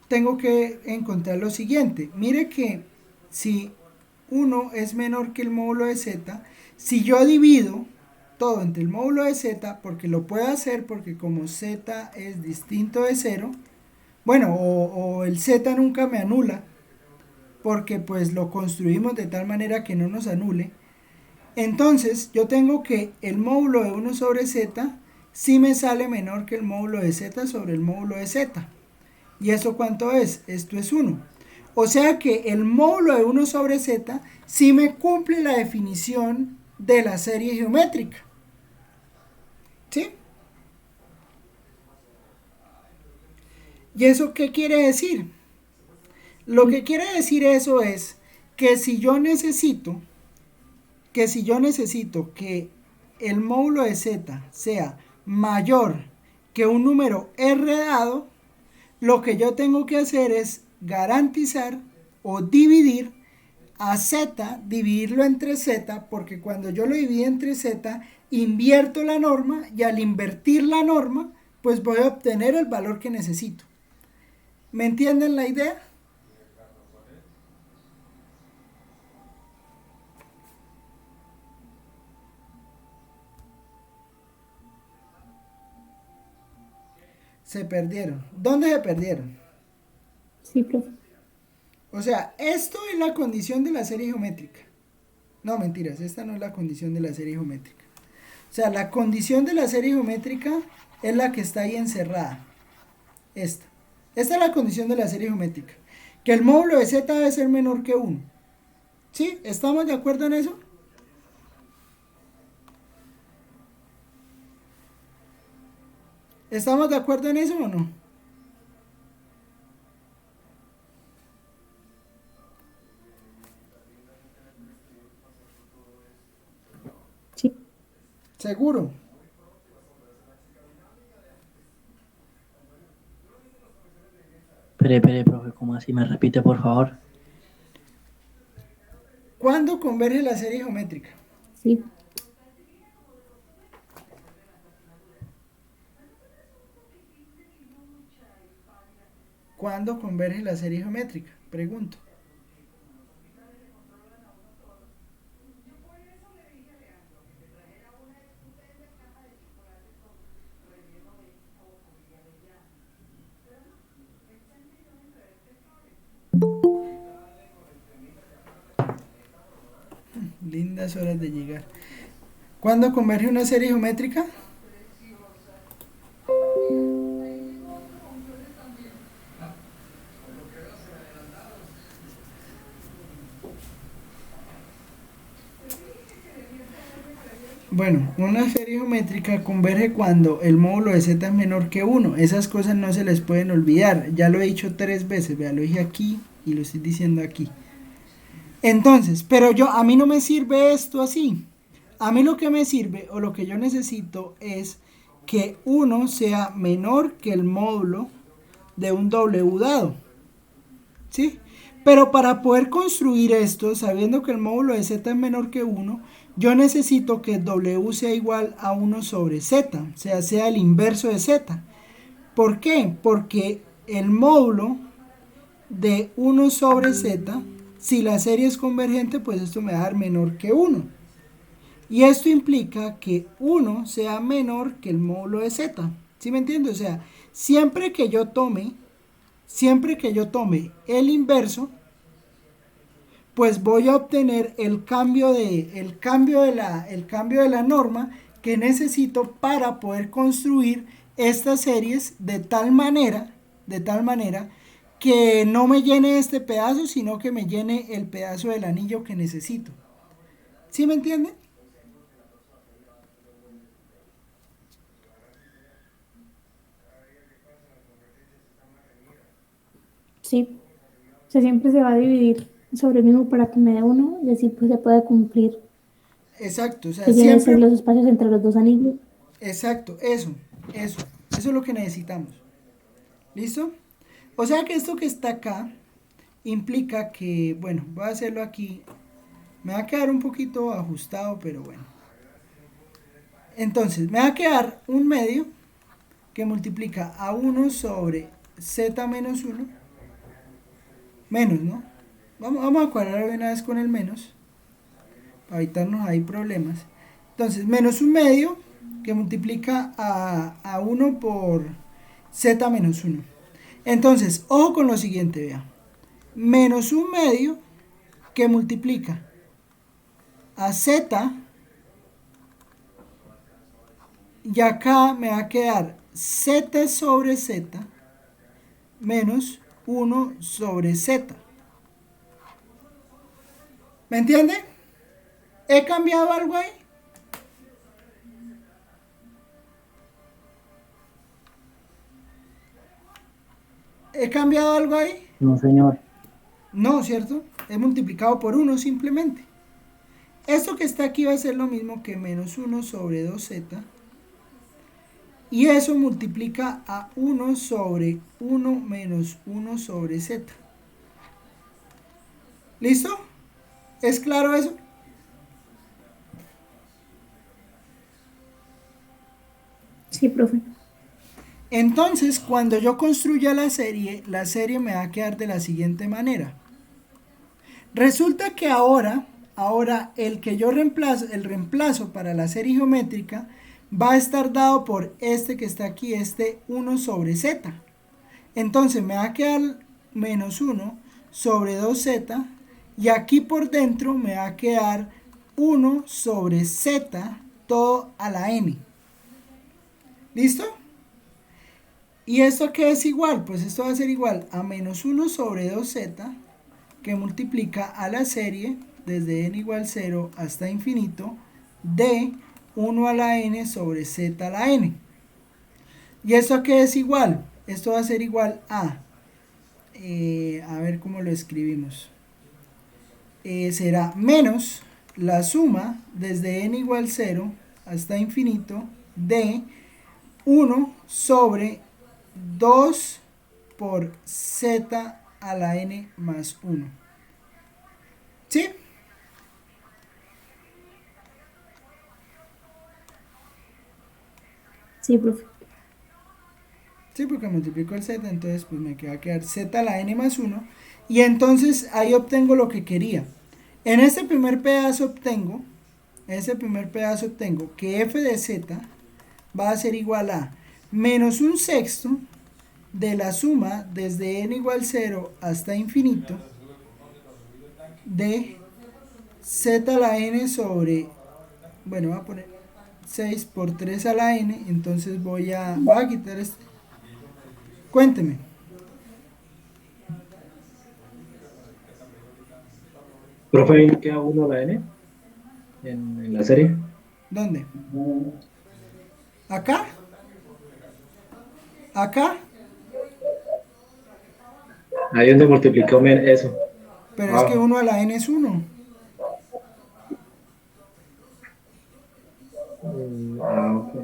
tengo que encontrar lo siguiente. Mire que si 1 es menor que el módulo de Z, si yo divido todo entre el módulo de Z, porque lo puedo hacer porque como Z es distinto de 0, bueno, o el Z nunca me anula, porque pues lo construimos de tal manera que no nos anule. Entonces yo tengo que el módulo de 1 sobre Z sí me sale menor que el módulo de Z sobre el módulo de Z. ¿Y eso cuánto es? Esto es 1. O sea que el módulo de 1 sobre Z sí me cumple la definición de la serie geométrica. ¿Sí? ¿Y eso qué quiere decir? Lo que quiere decir eso es que si yo necesito que el módulo de Z sea mayor que un número R dado, lo que yo tengo que hacer es garantizar o dividir a Z, dividirlo entre Z, porque cuando yo lo divido entre Z, invierto la norma y al invertir la norma, pues voy a obtener el valor que necesito. ¿Me entienden la idea? Se perdieron. ¿Dónde se perdieron? Sí, profe. O sea, esto es la condición de la serie geométrica. No, mentiras, esta no es la condición de la serie geométrica. O sea, la condición de la serie geométrica es la que está ahí encerrada. Esta. Esta es la condición de la serie geométrica. Que el módulo de Z debe ser menor que 1. ¿Sí? ¿Estamos de acuerdo en eso? ¿Estamos de acuerdo en eso o no? Sí. ¿Seguro? Espere, profe, ¿cómo así? ¿Me repite, por favor? ¿Cuándo converge la serie geométrica? Sí. ¿Cuándo converge la serie geométrica? Pregunto. Lindas horas de llegar. ¿Cuándo converge una serie geométrica? Bueno, una serie geométrica converge cuando el módulo de z es menor que 1. Esas cosas no se les pueden olvidar. Ya lo he dicho 3 veces, vea, lo dije aquí y lo estoy diciendo aquí. Entonces, pero a mí no me sirve esto así. A mí lo que me sirve o lo que yo necesito es que 1 sea menor que el módulo de un W dado. ¿Sí? Pero para poder construir esto, sabiendo que el módulo de z es menor que 1, yo necesito que W sea igual a 1 sobre z, o sea el inverso de z. ¿Por qué? Porque el módulo de 1 sobre z, si la serie es convergente, pues esto me va a dar menor que 1. Y esto implica que 1 sea menor que el módulo de z. ¿Sí me entiendes? O sea, siempre que yo tome el inverso, pues voy a obtener el cambio de la norma que necesito para poder construir estas series de tal manera que no me llene este pedazo, sino que me llene el pedazo del anillo que necesito. ¿Sí me entienden? Sí, o sea, siempre se va a dividir sobre el mismo para que me dé uno y así pues se puede cumplir Exacto, o sea, que llene ser siempre, los espacios entre los dos anillos. exacto, eso es lo que necesitamos. ¿Listo? O sea que esto que está acá implica que, bueno, voy a hacerlo aquí. Me va a quedar un poquito ajustado, pero bueno. Entonces, me va a quedar un medio que multiplica a 1 sobre z menos 1. Menos, ¿no? Vamos a cuadrar una vez con el menos, para evitarnos ahí problemas. Entonces, menos un medio que multiplica a 1 por z menos 1. Entonces, ojo con lo siguiente, vea. Menos un medio que multiplica a z, y acá me va a quedar z sobre z menos 1 sobre z. ¿Me entiende? ¿He cambiado algo ahí? ¿He cambiado algo ahí? No, señor. No, ¿cierto? He multiplicado por 1 simplemente. Esto que está aquí va a ser lo mismo que menos 1 sobre 2z. Y eso multiplica a 1 sobre 1 menos 1 sobre z. ¿Listo? ¿Es claro eso? Sí, profe. Entonces, cuando yo construya la serie me va a quedar de la siguiente manera. Resulta que ahora el que yo reemplazo, el reemplazo para la serie geométrica va a estar dado por este que está aquí, este 1 sobre z. Entonces me va a quedar menos 1 sobre 2z y aquí por dentro me va a quedar 1 sobre z todo a la n. ¿Listo? ¿Y esto qué es igual? Pues esto va a ser igual a menos 1 sobre 2z que multiplica a la serie desde n igual 0 hasta infinito de 1 a la n sobre z a la n. ¿Y esto qué es igual? Esto va a ser igual a ver cómo lo escribimos. Será menos la suma desde n igual 0 hasta infinito de 1 sobre 2 por z a la n más 1. ¿Sí? Sí, profe. Sí, porque multiplico el z, entonces pues me queda quedar z a la n más 1. Y entonces ahí obtengo lo que quería. En este primer pedazo obtengo que f de z va a ser igual a menos un sexto de la suma desde n igual 0 hasta infinito de z a la n sobre, bueno, voy a poner 6 por 3 a la n, entonces voy a quitar este. Cuénteme. Profe, ¿ahí queda 1 a la n en la serie? ¿Dónde? ¿Acá? ¿Acá? Ahí donde multiplicó eso. Pero es que 1 a la n es 1. Ok.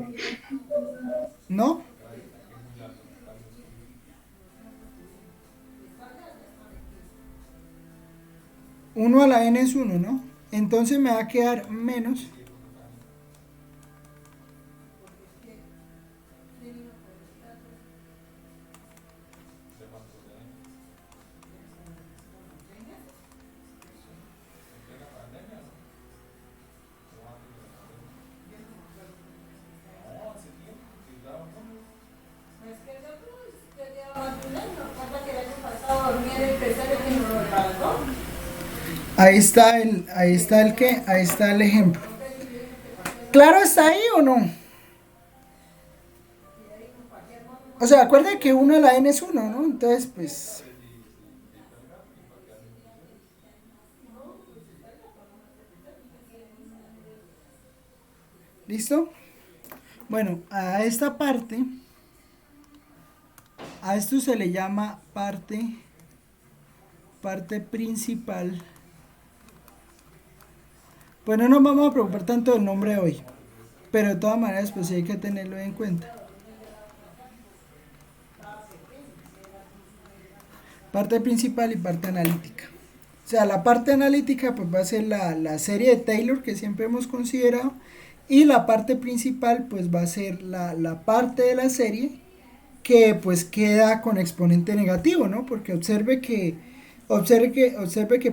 ¿No? Uno a la n es 1, ¿no? Entonces me va a quedar menos. Ahí está el qué, ahí está el ejemplo. ¿Claro está ahí o no? O sea, acuérdense que 1 a la n es 1, ¿no? Entonces, pues... ¿Listo? Bueno, a esta parte, a esto se le llama parte principal. Pues no nos vamos a preocupar tanto del nombre hoy, pero de todas maneras pues sí hay que tenerlo en cuenta. Parte principal y parte analítica. O sea, la parte analítica pues va a ser la serie de Taylor que siempre hemos considerado, y la parte principal pues va a ser la parte de la serie que pues queda con exponente negativo, ¿no? Porque observe que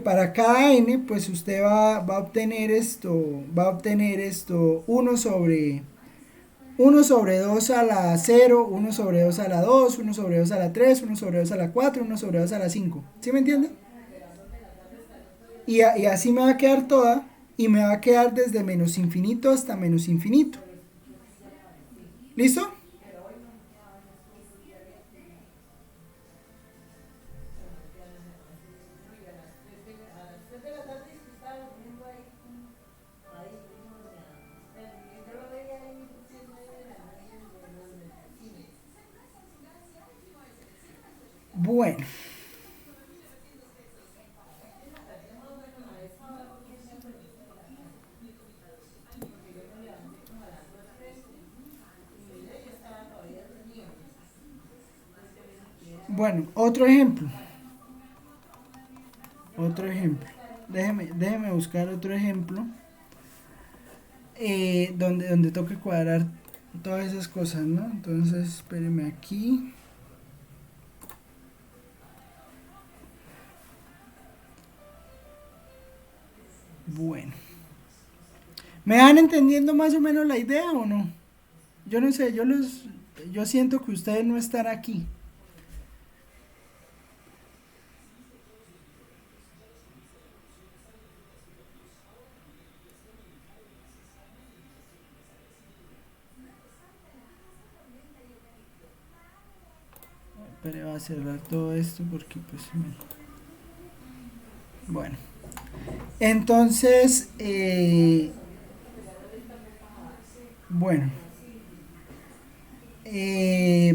para cada n, pues usted va a obtener esto 1 sobre 2 a la 0, 1 sobre 2 a la 2, 1 sobre 2 a la 3, 1 sobre 2 a la 4, 1 sobre 2 a la 5. ¿Sí me entiende? Y así me va a quedar toda, y me va a quedar desde menos infinito hasta menos infinito. ¿Listo? Bueno. Bueno, otro ejemplo. Déjeme buscar otro ejemplo. Donde toque cuadrar todas esas cosas, ¿no? Entonces, espéreme aquí. Bueno. ¿Me van entendiendo más o menos la idea o no? Yo no sé, yo siento que ustedes no están aquí. Pero voy a cerrar todo esto porque pues... Bueno. Entonces, bueno.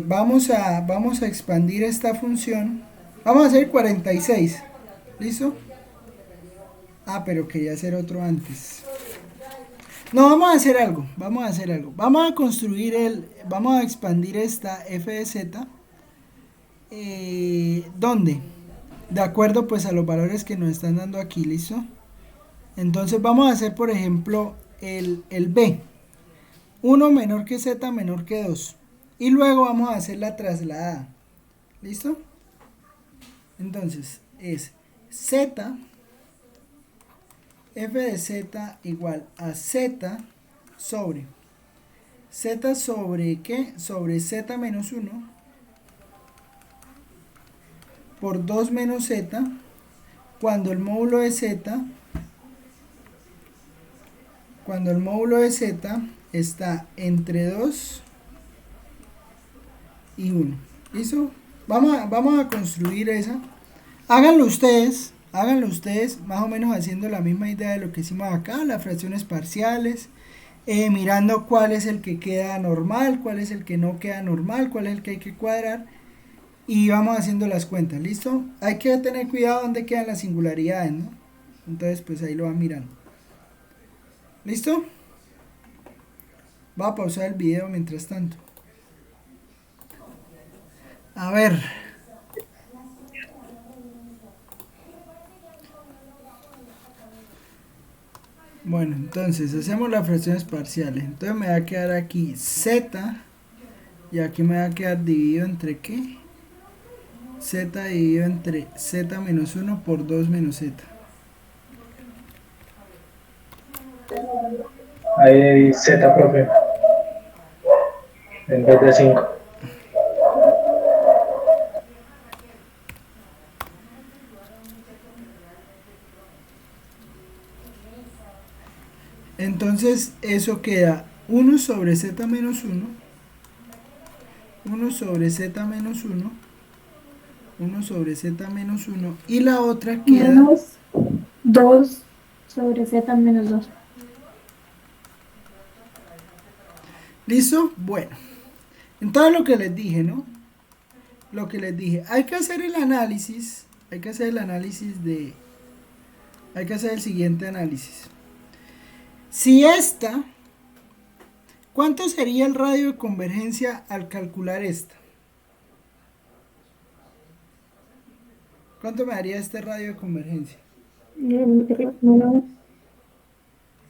Vamos a expandir esta función. Vamos a hacer 46. ¿Listo? Ah, pero quería hacer otro antes. No, vamos a hacer algo. Vamos a construir vamos a expandir esta f de z. ¿Dónde? De acuerdo pues a los valores que nos están dando aquí, ¿listo? Entonces vamos a hacer por ejemplo el b. 1 menor que z menor que 2. Y luego vamos a hacer la trasladada. ¿Listo? Entonces es z, f de z igual a z sobre ¿qué? Sobre z menos 1 por 2 menos z, cuando el módulo de z está entre 2 y 1. ¿Listo? Vamos a construir esa. Háganlo ustedes, más o menos haciendo la misma idea de lo que hicimos acá, las fracciones parciales, mirando cuál es el que queda normal, cuál es el que no queda normal, cuál es el que hay que cuadrar, y vamos haciendo las cuentas, ¿listo? Hay que tener cuidado donde quedan las singularidades, ¿no? Entonces pues ahí lo van mirando. ¿Listo? Va a pausar el video mientras tanto. A ver. Bueno, entonces hacemos las fracciones parciales. Entonces me va a quedar aquí z, y aquí me va a quedar dividido entre ¿qué? Z dividido entre z menos 1 por 2 menos z. Ahí Z, profe. En vez de 5. Entonces eso queda 1 sobre z menos 1, 1 sobre z menos 1, 1 sobre z menos 1, y la otra queda... Menos 2 sobre z menos 2. ¿Listo? Bueno, entonces lo que les dije, ¿no? Lo que les dije, hay que hacer el análisis, hay que hacer el siguiente análisis. Si esta, ¿cuánto sería el radio de convergencia al calcular esta? ¿Cuánto me daría este radio de convergencia?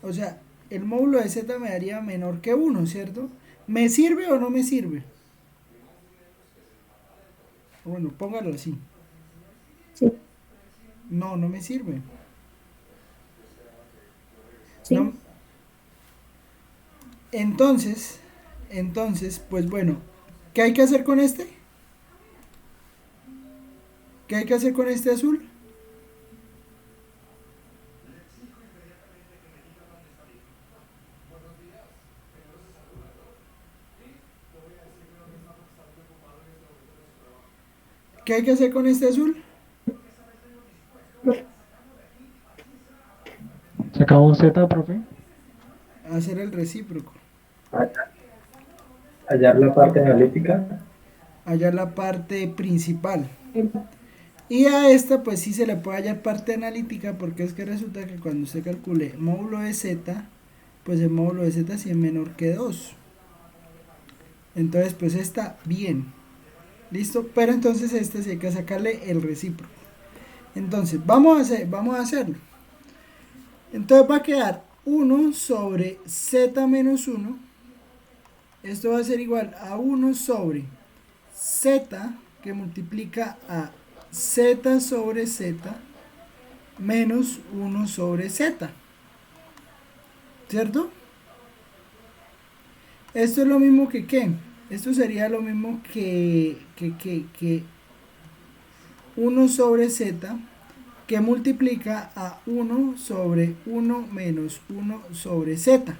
O sea, el módulo de z me daría menor que 1, ¿cierto? ¿Me sirve o no me sirve? Bueno, póngalo así. Sí. No, no me sirve. Sí. No. Entonces, pues bueno, ¿qué hay que hacer con este? ¿Qué hay que hacer con este azul? ¿Qué hay que hacer con este azul? Sacamos Z, profe. Hacer el recíproco. Hallar la parte analítica. Hallar la parte principal. Y a esta pues sí se le puede hallar parte analítica, porque es que resulta que cuando usted calcule módulo de z, pues el módulo de z sí es menor que 2. Entonces pues está bien. ¿Listo? Pero entonces este sí hay que sacarle el recíproco. Entonces vamos a hacerlo. Entonces va a quedar 1 sobre z menos 1. Esto va a ser igual a 1 sobre z, que multiplica a z sobre z, menos 1 sobre z. ¿Cierto? Esto es lo mismo que ¿qué? Esto sería lo mismo que 1 sobre z, que multiplica a 1 sobre 1 menos 1 sobre z.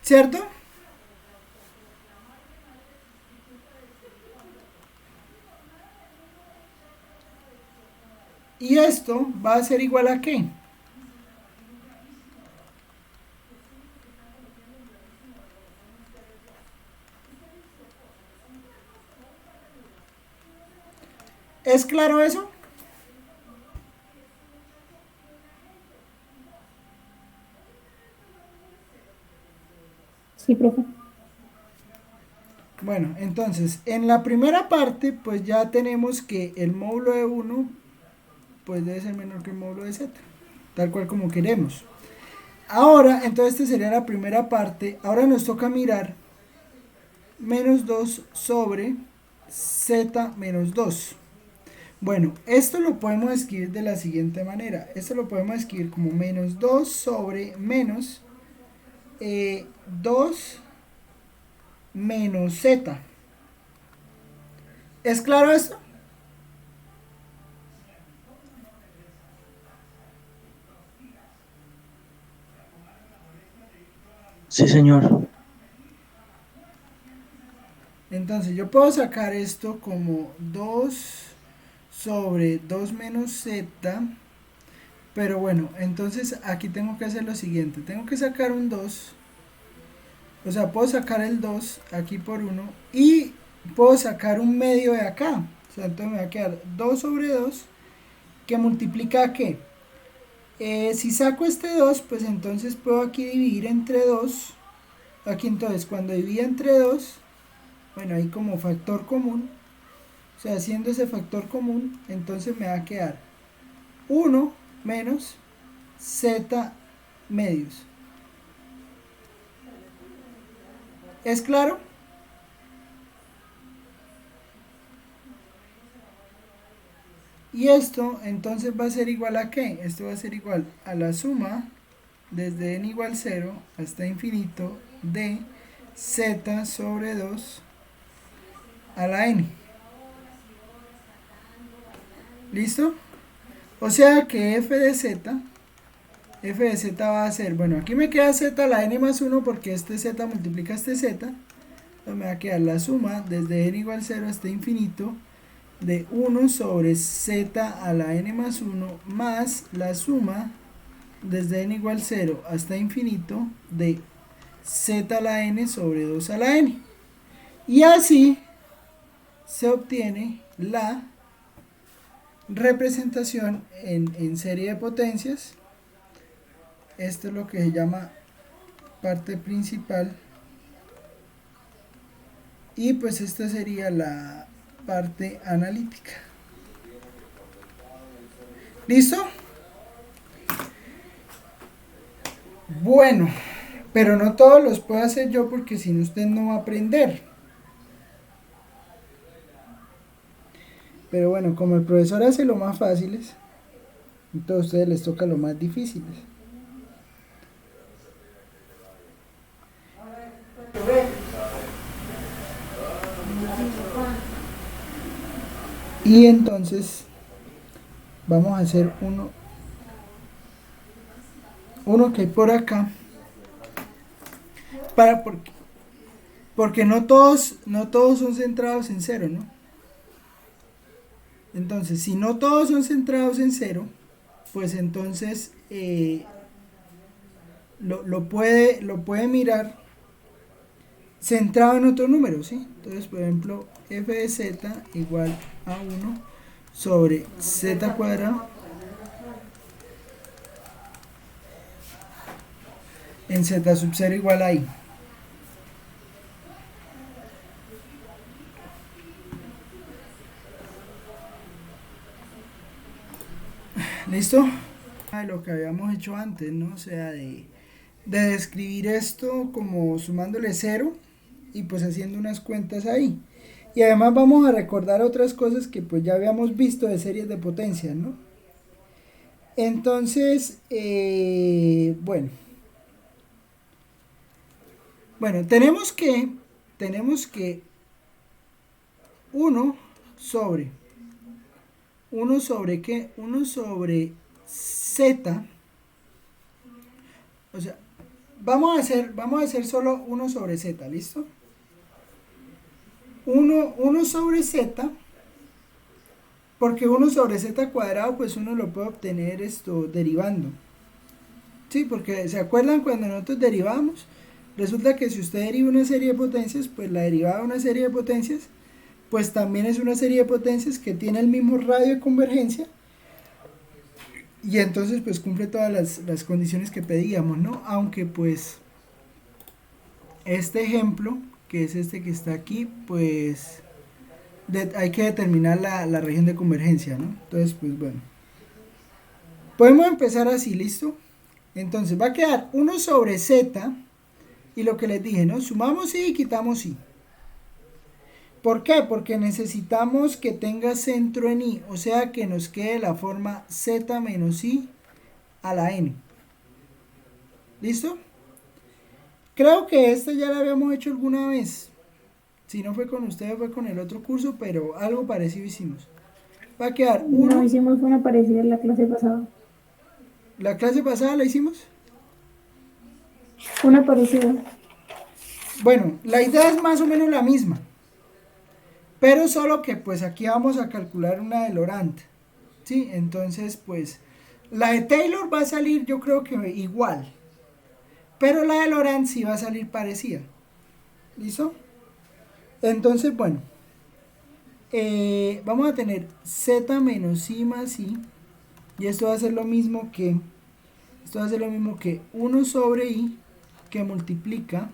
¿Cierto? Y esto va a ser igual a ¿qué? ¿Es claro eso? Sí, profe. Bueno, entonces, en la primera parte, pues ya tenemos que el módulo de 1, pues debe ser menor que el módulo de z, tal cual como queremos. Ahora, entonces esta sería la primera parte. Ahora nos toca mirar menos 2 sobre z menos 2. Bueno, esto lo podemos escribir de la siguiente manera. Esto lo podemos escribir como menos 2 sobre menos 2 menos z. ¿Es claro esto? Sí, señor. Entonces yo puedo sacar esto como 2 sobre 2 menos z, pero bueno, entonces aquí tengo que hacer lo siguiente, tengo que sacar un 2 O sea, puedo sacar el 2 aquí por 1 y puedo sacar un medio de acá. O sea, entonces me va a quedar 2 sobre 2 que multiplica ¿qué? Si saco este 2, pues entonces puedo aquí dividir entre 2. Aquí entonces cuando divida entre 2, bueno, ahí como factor común, o sea, haciendo ese factor común, entonces me va a quedar 1 menos z medios. ¿Es claro? Y esto entonces va a ser igual a ¿qué? Esto va a ser igual a la suma desde n igual 0 hasta infinito de z sobre 2 a la n. ¿Listo? O sea que f de z va a ser, bueno, aquí me queda z a la n más 1 porque este z multiplica este z. Entonces me va a quedar la suma desde n igual 0 hasta infinito de 1 sobre z a la n más 1 más la suma desde n igual 0 hasta infinito de z a la n sobre 2 a la n. Y así se obtiene la representación en serie de potencias. Esto es lo que se llama parte principal. Y pues esta sería la parte analítica. ¿Listo? Bueno, pero no todos los puedo hacer yo porque si no usted no va a aprender. Pero bueno, como el profesor hace lo más fáciles, entonces a ustedes les toca lo más difíciles. Y entonces vamos a hacer uno que hay por acá porque no todos son centrados en 0, ¿no? Entonces, si no todos son centrados en 0, pues entonces lo puede mirar centrado en otro número, ¿sí? Entonces, por ejemplo, f de z igual a 1 sobre z cuadrado en z sub 0 igual a i. ¿Listo? De lo que habíamos hecho antes, ¿no? O sea, de describir esto como sumándole 0 y pues haciendo unas cuentas ahí. Y además vamos a recordar otras cosas que pues ya habíamos visto de series de potencias, ¿no? Entonces, bueno, tenemos que 1 sobre ¿qué? 1 sobre z, o sea, vamos a hacer solo 1 sobre z, ¿listo? 1 sobre z, porque 1 sobre z cuadrado, pues uno lo puede obtener derivando. Sí, porque ¿se acuerdan cuando nosotros derivamos? Resulta que si usted deriva una serie de potencias, pues la derivada de una serie de potencias, pues también es una serie de potencias que tiene el mismo radio de convergencia. Y entonces pues cumple todas las condiciones que pedíamos, ¿no? Aunque pues este ejemplo, que es este que está aquí, pues hay que determinar la región de convergencia, ¿no? Entonces pues bueno. Podemos empezar así, ¿listo? Entonces va a quedar 1 sobre z y lo que les dije, ¿no? Sumamos y quitamos y. ¿Por qué? Porque necesitamos que tenga centro en i, o sea que nos quede la forma z menos i a la n. ¿Listo? Creo que esta ya la habíamos hecho alguna vez. Si no fue con ustedes, fue con el otro curso, pero algo parecido hicimos. Va a quedar 1. No, hicimos una parecida en la clase pasada. ¿La clase pasada la hicimos? Una parecida. Bueno, la idea es más o menos la misma. Pero solo que pues aquí vamos a calcular una de Laurent, ¿sí? Entonces pues la de Taylor va a salir yo creo que igual, pero la de Laurent sí va a salir parecida. ¿Listo? Entonces, bueno, vamos a tener z menos i más i, y esto va a ser lo mismo que, esto va a ser lo mismo que 1 sobre i que multiplica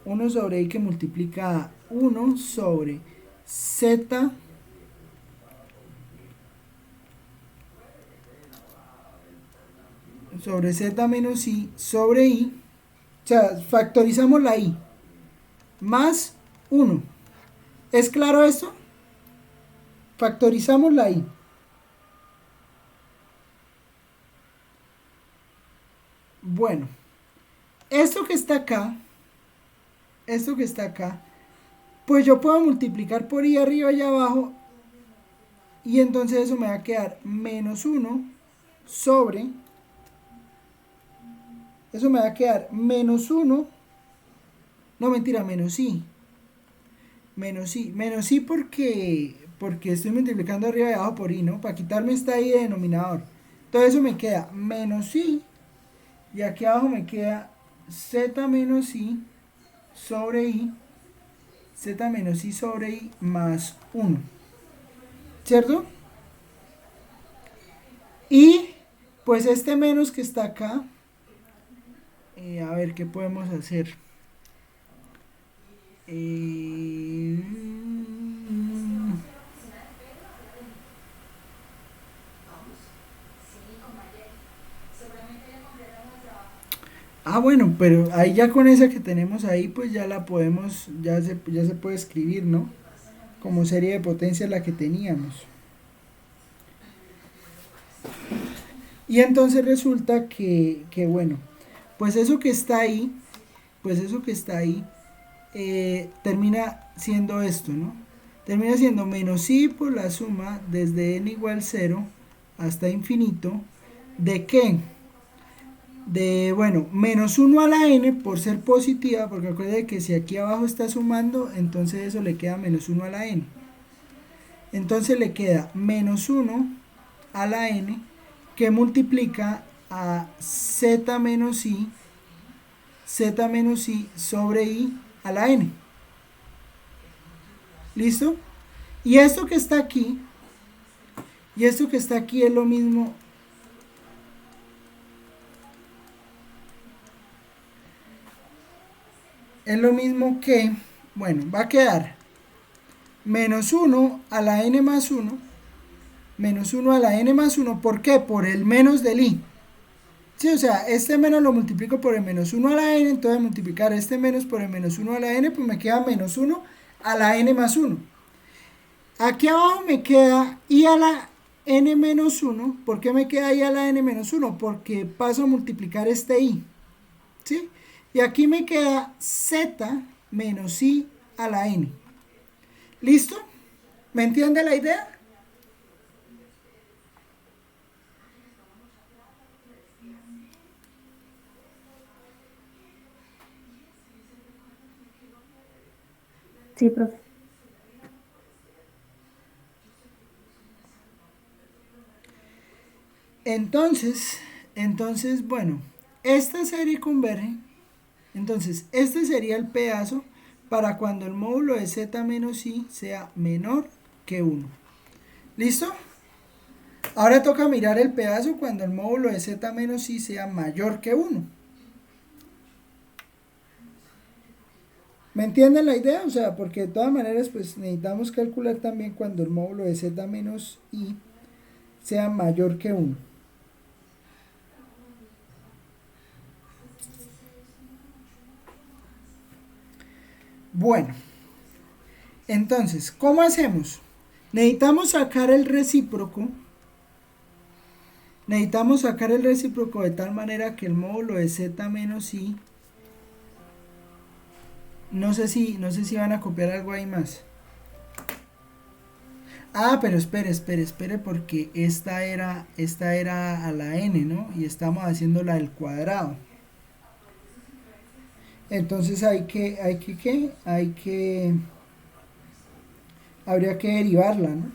1 sobre i que multiplica a 1 sobre z sobre z menos i sobre i, o sea, factorizamos la i, más 1. ¿Es claro esto? Factorizamos la i. Bueno, esto que está acá, pues yo puedo multiplicar por i arriba y abajo, y entonces eso me va a quedar menos 1 sobre, eso me va a quedar menos 1, no mentira, menos i porque estoy multiplicando arriba y abajo por i, ¿no? Para quitarme esta i de denominador. Entonces eso me queda menos i, y aquí abajo me queda z menos i sobre i, z menos i sobre i más 1, ¿cierto? Y pues este menos que está acá, a ver qué podemos hacer. Bueno, pero ahí ya con esa que tenemos ahí, pues ya la podemos, ya se puede escribir, ¿no? Como serie de potencias la que teníamos. Y entonces resulta que bueno, pues eso que está ahí, termina siendo esto, ¿no? Termina siendo menos i por la suma desde n igual 0 hasta infinito, ¿de qué? De, bueno, menos 1 a la n por ser positiva, porque acuérdense que si aquí abajo está sumando, entonces eso le queda menos 1 a la n. Entonces le queda menos 1 a la n que multiplica a z menos i sobre i a la n. ¿Listo? Y esto que está aquí, es lo mismo. Es lo mismo que, bueno, va a quedar menos 1 a la n más 1, menos 1 a la n más 1, ¿por qué? Por el menos del i. Sí, o sea, este menos lo multiplico por el menos 1 a la n, entonces multiplicar este menos por el menos 1 a la n, pues me queda menos 1 a la n más 1. Aquí abajo me queda i a la n menos 1. ¿Por qué me queda i a la n menos 1? Porque paso a multiplicar este i. ¿Sí? Y aquí me queda z menos i a la n. ¿Listo? ¿Me entiende la idea? Sí, profe. Entonces, bueno, esta serie converge. Entonces, este sería el pedazo para cuando el módulo de z menos i sea menor que 1. ¿Listo? Ahora toca mirar el pedazo cuando el módulo de z menos i sea mayor que 1. ¿Me entienden la idea? O sea, porque de todas maneras pues necesitamos calcular también cuando el módulo de z menos i sea mayor que 1. Bueno, entonces, ¿cómo hacemos? Necesitamos sacar el recíproco. De tal manera que el módulo de z menos i, no sé si van a copiar algo ahí más. Pero espere, porque esta era a la n, ¿no? Y estamos haciendo la del cuadrado. Entonces habría que derivarla, ¿no?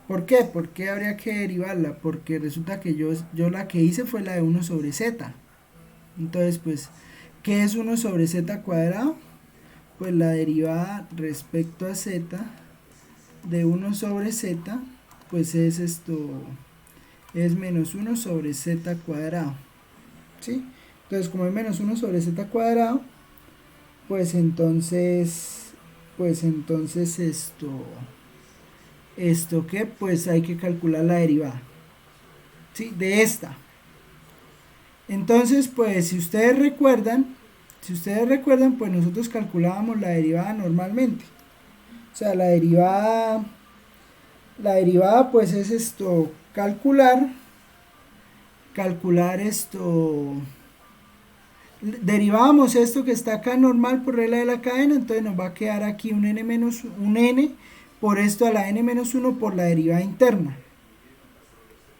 ¿Por qué? ¿Por qué habría que derivarla? Porque resulta que yo la que hice fue la de 1 sobre z. Entonces, pues, ¿Qué es 1 sobre z cuadrado? Pues la derivada respecto a z de 1 sobre z, pues es es menos 1 sobre z cuadrado, ¿sí? Entonces, como es menos 1 sobre z cuadrado, pues entonces ¿esto qué? Pues hay que calcular la derivada, ¿sí? De esta. Entonces, pues si ustedes recuerdan, pues nosotros calculábamos la derivada normalmente. O sea, la derivada pues es calcular derivábamos esto que está acá normal por regla de la cadena, entonces nos va a quedar aquí un n por esto a la n-1 por la derivada interna,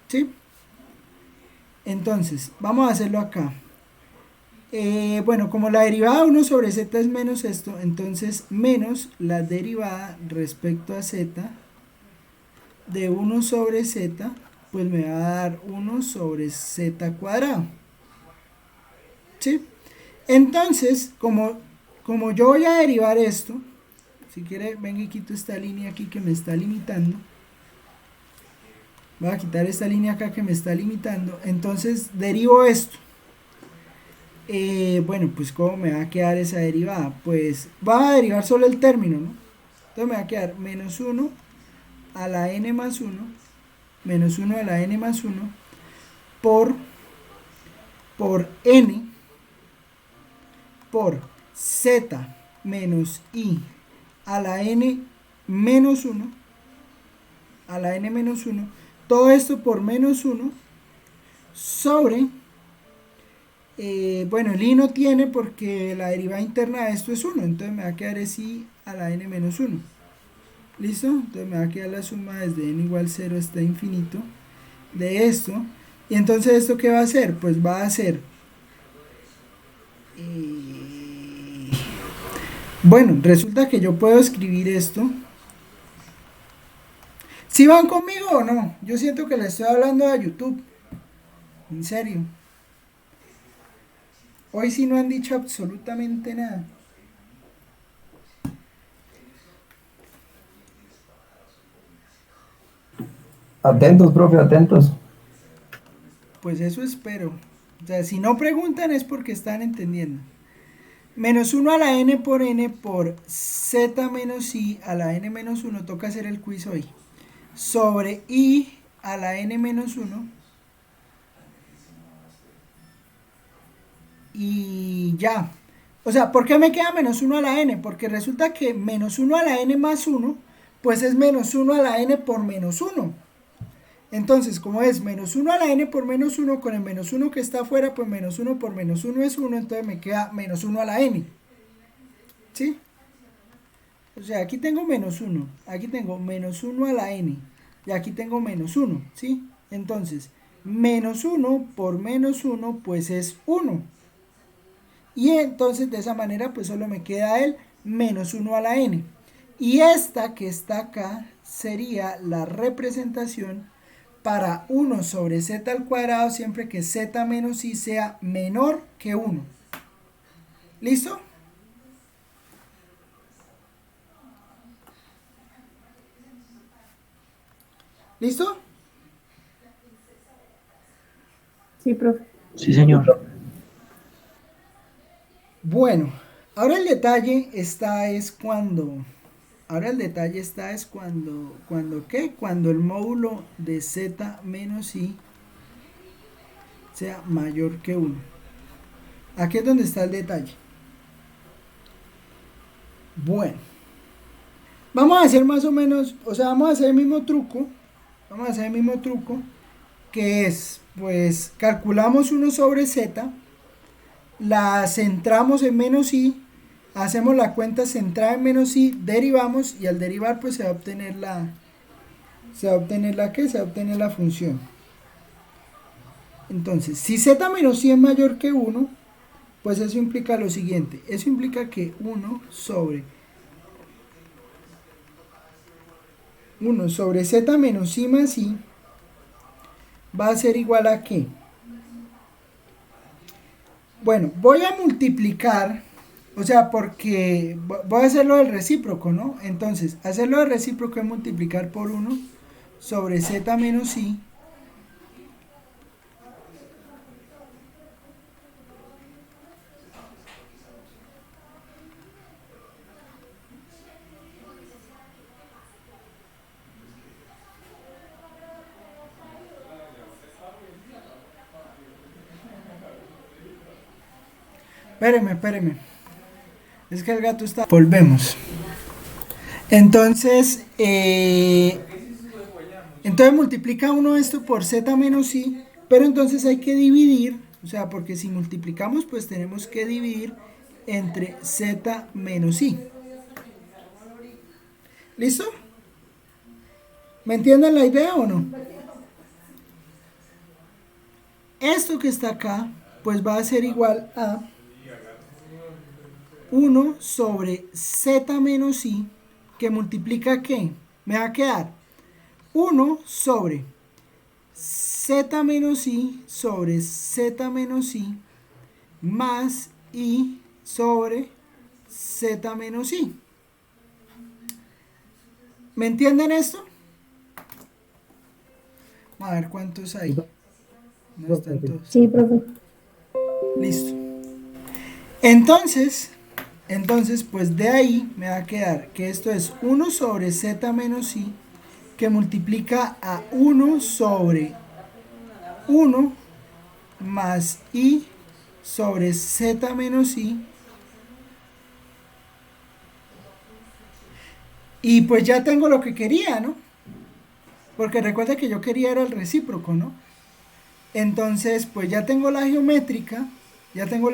¿sí? Entonces, vamos a hacerlo acá. Bueno, como la derivada de 1 sobre z es menos esto, entonces menos la derivada respecto a z de 1 sobre z, pues me va a dar 1 sobre z cuadrado, ¿sí? Entonces, como yo voy a derivar esto, si quiere, venga y quito esta línea aquí que me está limitando. Voy a quitar esta línea acá que me está limitando. Entonces, derivo esto. Bueno, pues ¿cómo me va a quedar esa derivada? Pues va a derivar solo el término, ¿no? Entonces me va a quedar menos 1 a la n más 1, menos 1 a la n más 1, por n, por z menos i a la n menos 1, a la n menos 1, todo esto por menos 1, sobre, bueno, el i no tiene porque la derivada interna de esto es 1, entonces me va a quedar es i a la n menos 1. ¿Listo? Entonces me va a quedar la suma desde n igual 0 hasta infinito de esto. Y entonces, ¿esto qué va a hacer? Pues va a ser... bueno, resulta que yo puedo escribir esto. ¿Sí van conmigo o no? Yo siento que le estoy hablando a YouTube. En serio. Hoy sí no han dicho absolutamente nada. Atentos, profe, atentos. Pues eso espero. O sea, si no preguntan es porque están entendiendo. Menos 1 a la n por z menos i a la n menos 1, toca hacer el quiz hoy, sobre i a la n menos 1, y ya. O sea, ¿por qué me queda menos 1 a la n? Porque resulta que menos 1 a la n más 1, pues es menos 1 a la n por menos 1. Entonces, como es menos 1 a la n por menos 1, con el menos 1 que está afuera, pues menos 1 por menos 1 es 1, entonces me queda menos 1 a la n. ¿Sí? O sea, aquí tengo menos 1, aquí tengo menos 1 a la n, y aquí tengo menos 1, ¿sí? Entonces, menos 1 por menos 1, pues es 1. Y entonces, de esa manera, pues solo me queda el menos 1 a la n. Y esta que está acá sería la representación para 1 sobre z al cuadrado siempre que z menos i sea menor que 1. ¿Listo? ¿Listo? Sí, profe. Sí, señor. Bueno, ahora el detalle está cuando ¿qué? Cuando el módulo de z menos i sea mayor que 1. Aquí es donde está el detalle. Bueno, vamos a hacer más o menos, o sea, vamos a hacer el mismo truco, que es, pues, calculamos 1 sobre z, la centramos en menos i, hacemos la cuenta centrada en menos i, derivamos, y al derivar pues se va a obtener la función. Entonces, si z menos i es mayor que 1, pues eso implica lo siguiente, eso implica que 1 sobre z menos i más i va a ser igual a ¿qué? Bueno, voy a multiplicar, o sea, porque voy a hacerlo del recíproco, ¿no? Entonces, hacerlo del recíproco es multiplicar por 1 sobre z menos i. Espéreme. Es que el gato está... Volvemos. Entonces, entonces multiplica uno esto por z menos i, pero entonces hay que dividir, o sea, porque si multiplicamos, pues tenemos que dividir entre z menos i. ¿Listo? ¿Me entienden la idea o no? Esto que está acá, pues va a ser igual a 1 sobre z menos i, que multiplica ¿qué? Me va a quedar 1 sobre z menos i sobre z menos i más i sobre z menos i. ¿Me entienden esto? A ver cuántos hay. No están todos. Sí, profe. Listo. Entonces, pues de ahí me va a quedar que esto es 1 sobre z menos i, que multiplica a 1 sobre 1 más i sobre z menos i. Y pues ya tengo lo que quería, ¿no? Porque recuerda que yo quería era el recíproco, ¿no? Entonces, pues ya tengo la geométrica, ya tengo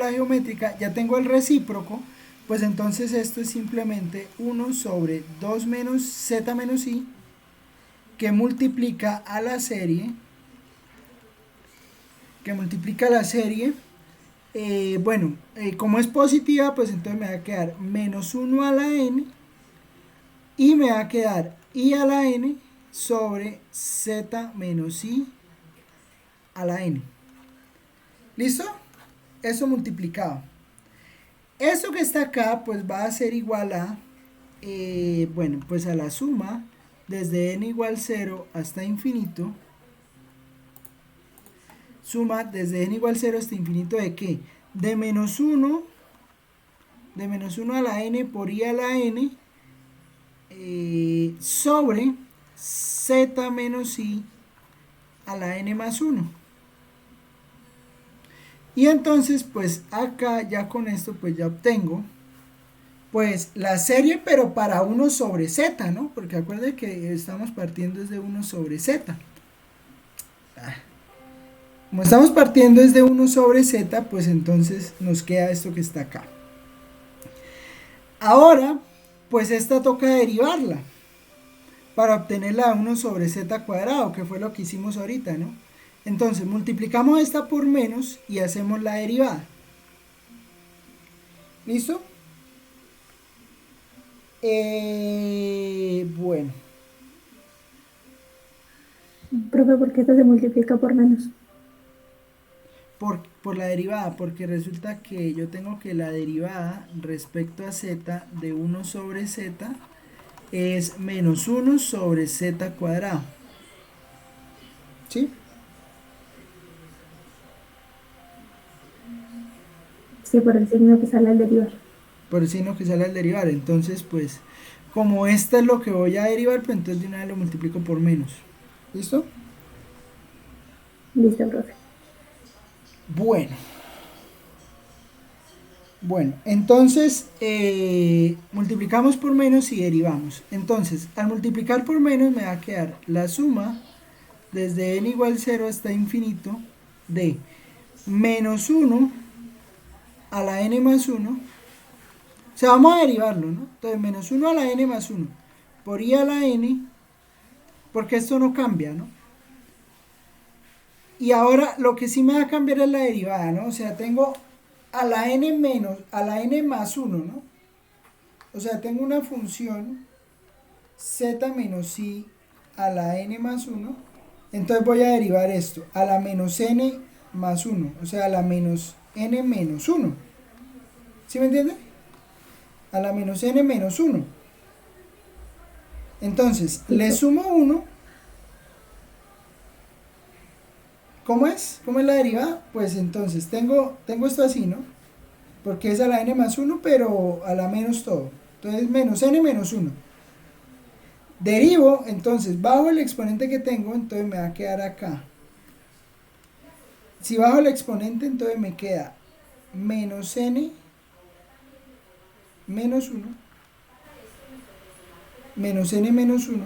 el recíproco, pues entonces esto es simplemente 1 sobre 2 menos z menos i, que multiplica a la serie, como es positiva, pues entonces me va a quedar menos 1 a la n, y me va a quedar i a la n sobre z menos i a la n. ¿Listo? Eso multiplicado. Esto que está acá pues va a ser igual a, pues a la suma desde n igual 0 hasta infinito. Suma desde n igual 0 hasta infinito ¿de qué? De menos 1 a la n por i a la n sobre z menos i a la n más 1. Y entonces pues acá ya con esto pues ya obtengo pues la serie, pero para 1 sobre z, ¿no? Porque acuérdense que estamos partiendo desde 1 sobre z. Como estamos partiendo desde 1 sobre z, pues entonces nos queda esto que está acá. Ahora pues esta toca derivarla para obtener la 1 sobre z cuadrado, que fue lo que hicimos ahorita, ¿no? Entonces multiplicamos esta por menos y hacemos la derivada. ¿Listo? Bueno. Profe, ¿por qué esto se multiplica por menos? Por la derivada, porque resulta que yo tengo que la derivada respecto a z de 1 sobre z es menos 1 sobre z cuadrado. ¿Sí? Sí, por el signo que sale al derivar. Por el signo que sale al derivar. Entonces, pues, como esta es lo que voy a derivar, pues entonces de una vez lo multiplico por menos. ¿Listo? Listo, profe. Bueno, entonces multiplicamos por menos y derivamos. Entonces, al multiplicar por menos me va a quedar la suma desde n igual 0 hasta infinito de menos 1 a la n más 1. O sea, vamos a derivarlo, ¿no? Entonces, menos 1 a la n más 1 por i a la n, porque esto no cambia, ¿no? Y ahora lo que sí me va a cambiar es la derivada, ¿no? O sea, tengo a la n más 1, ¿no? O sea, tengo una función z menos i a la n más 1. Entonces voy a derivar esto a la menos n más 1, o sea, a la menos n menos 1. ¿Sí me entiende? A la menos n menos 1. Entonces, le sumo 1. ¿Cómo es? ¿Cómo es la derivada? Pues entonces, tengo esto así, ¿no? Porque es a la n más 1, pero a la menos todo. Entonces, menos n menos 1. Derivo, entonces, bajo el exponente que tengo, entonces me va a quedar acá. Si bajo el exponente, entonces me queda menos n menos 1, menos n menos 1,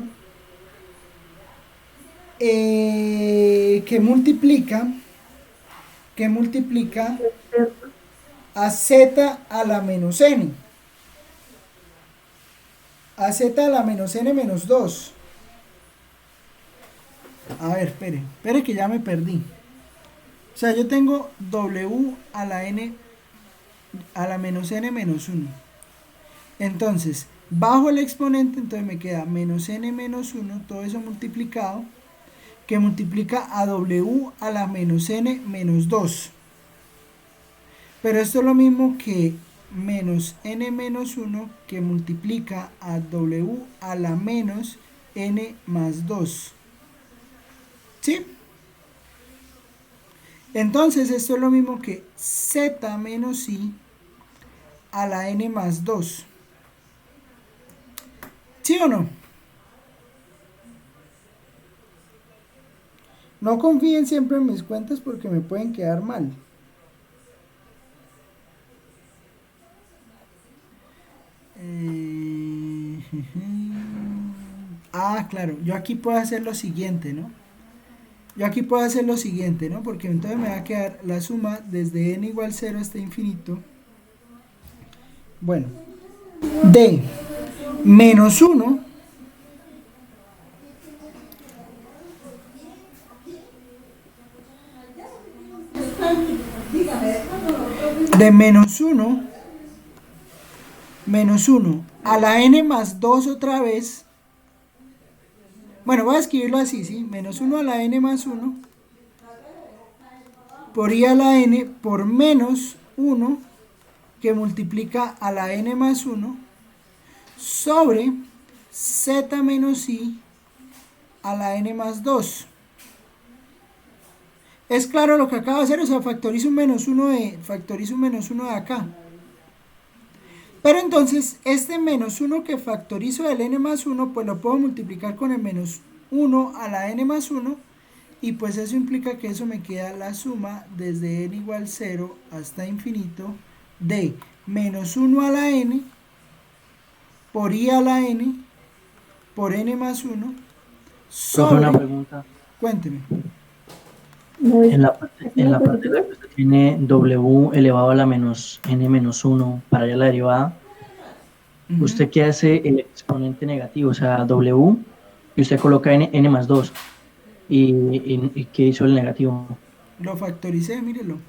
que multiplica a z a la menos n, a z a la menos n menos 2. A ver, espere que ya me perdí. O sea, yo tengo w a la n a la menos n menos 1. Entonces, bajo el exponente, entonces me queda menos n menos 1, todo eso multiplicado, que multiplica a w a la menos n menos 2. Pero esto es lo mismo que menos n menos 1, que multiplica a w a la menos n más 2. ¿Sí? Entonces, esto es lo mismo que z menos i a la n más 2. ¿Sí o no? No confíen siempre en mis cuentas porque me pueden quedar mal. Claro, yo aquí puedo hacer lo siguiente, ¿no? Porque entonces me va a quedar la suma desde n igual 0 hasta infinito. Bueno, de menos 1 de menos 1 a la n más 2 otra vez. Bueno, voy a escribirlo así, ¿sí? Menos 1 a la n más 1 por i a la n por menos 1 que multiplica a la n más 1 sobre z menos i a la n más 2. ¿Es claro lo que acabo de hacer? O sea, factorizo un menos 1 de acá. Pero entonces, este menos 1 que factorizo del n más 1, pues lo puedo multiplicar con el menos 1 a la n más 1, y pues eso implica que eso me queda la suma desde n igual 0 hasta infinito de menos 1 a la n por i a la n por n más 1 Profe, sobre... una pregunta. Cuénteme. En la parte en la que usted tiene w elevado a la menos n menos 1 para allá la derivada, ¿usted qué hace el exponente negativo? O sea, w, y usted coloca n más 2. ¿Y qué hizo el negativo? Lo factoricé, mírelo.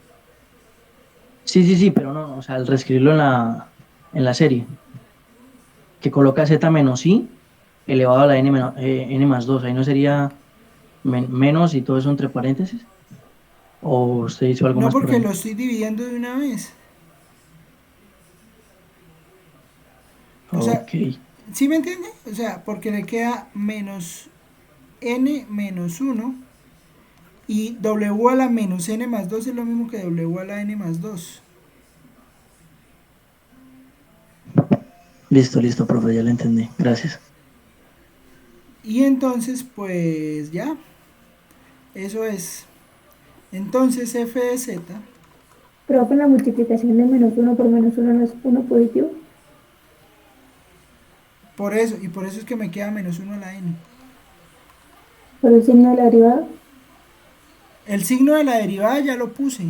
Sí, pero no, o sea, al reescribirlo en la serie, que coloca z menos i elevado a la n más 2, ahí no sería menos y todo eso entre paréntesis. ¿O usted hizo algo No, más por porque ahí? lo estoy dividiendo de una vez. O sea, Ok. ¿sí me entiende? O sea, porque le queda menos n menos 1 y w a la menos n más 2 es lo mismo que w a la n más 2. Listo, profe, ya lo entendí. Gracias. Y entonces, pues ya, eso es. Entonces f de z, Pero con la multiplicación de menos 1 por menos 1 no es 1 positivo. por eso es que me queda menos 1 a la n. Por el signo de la derivada. El signo de la derivada ya lo puse,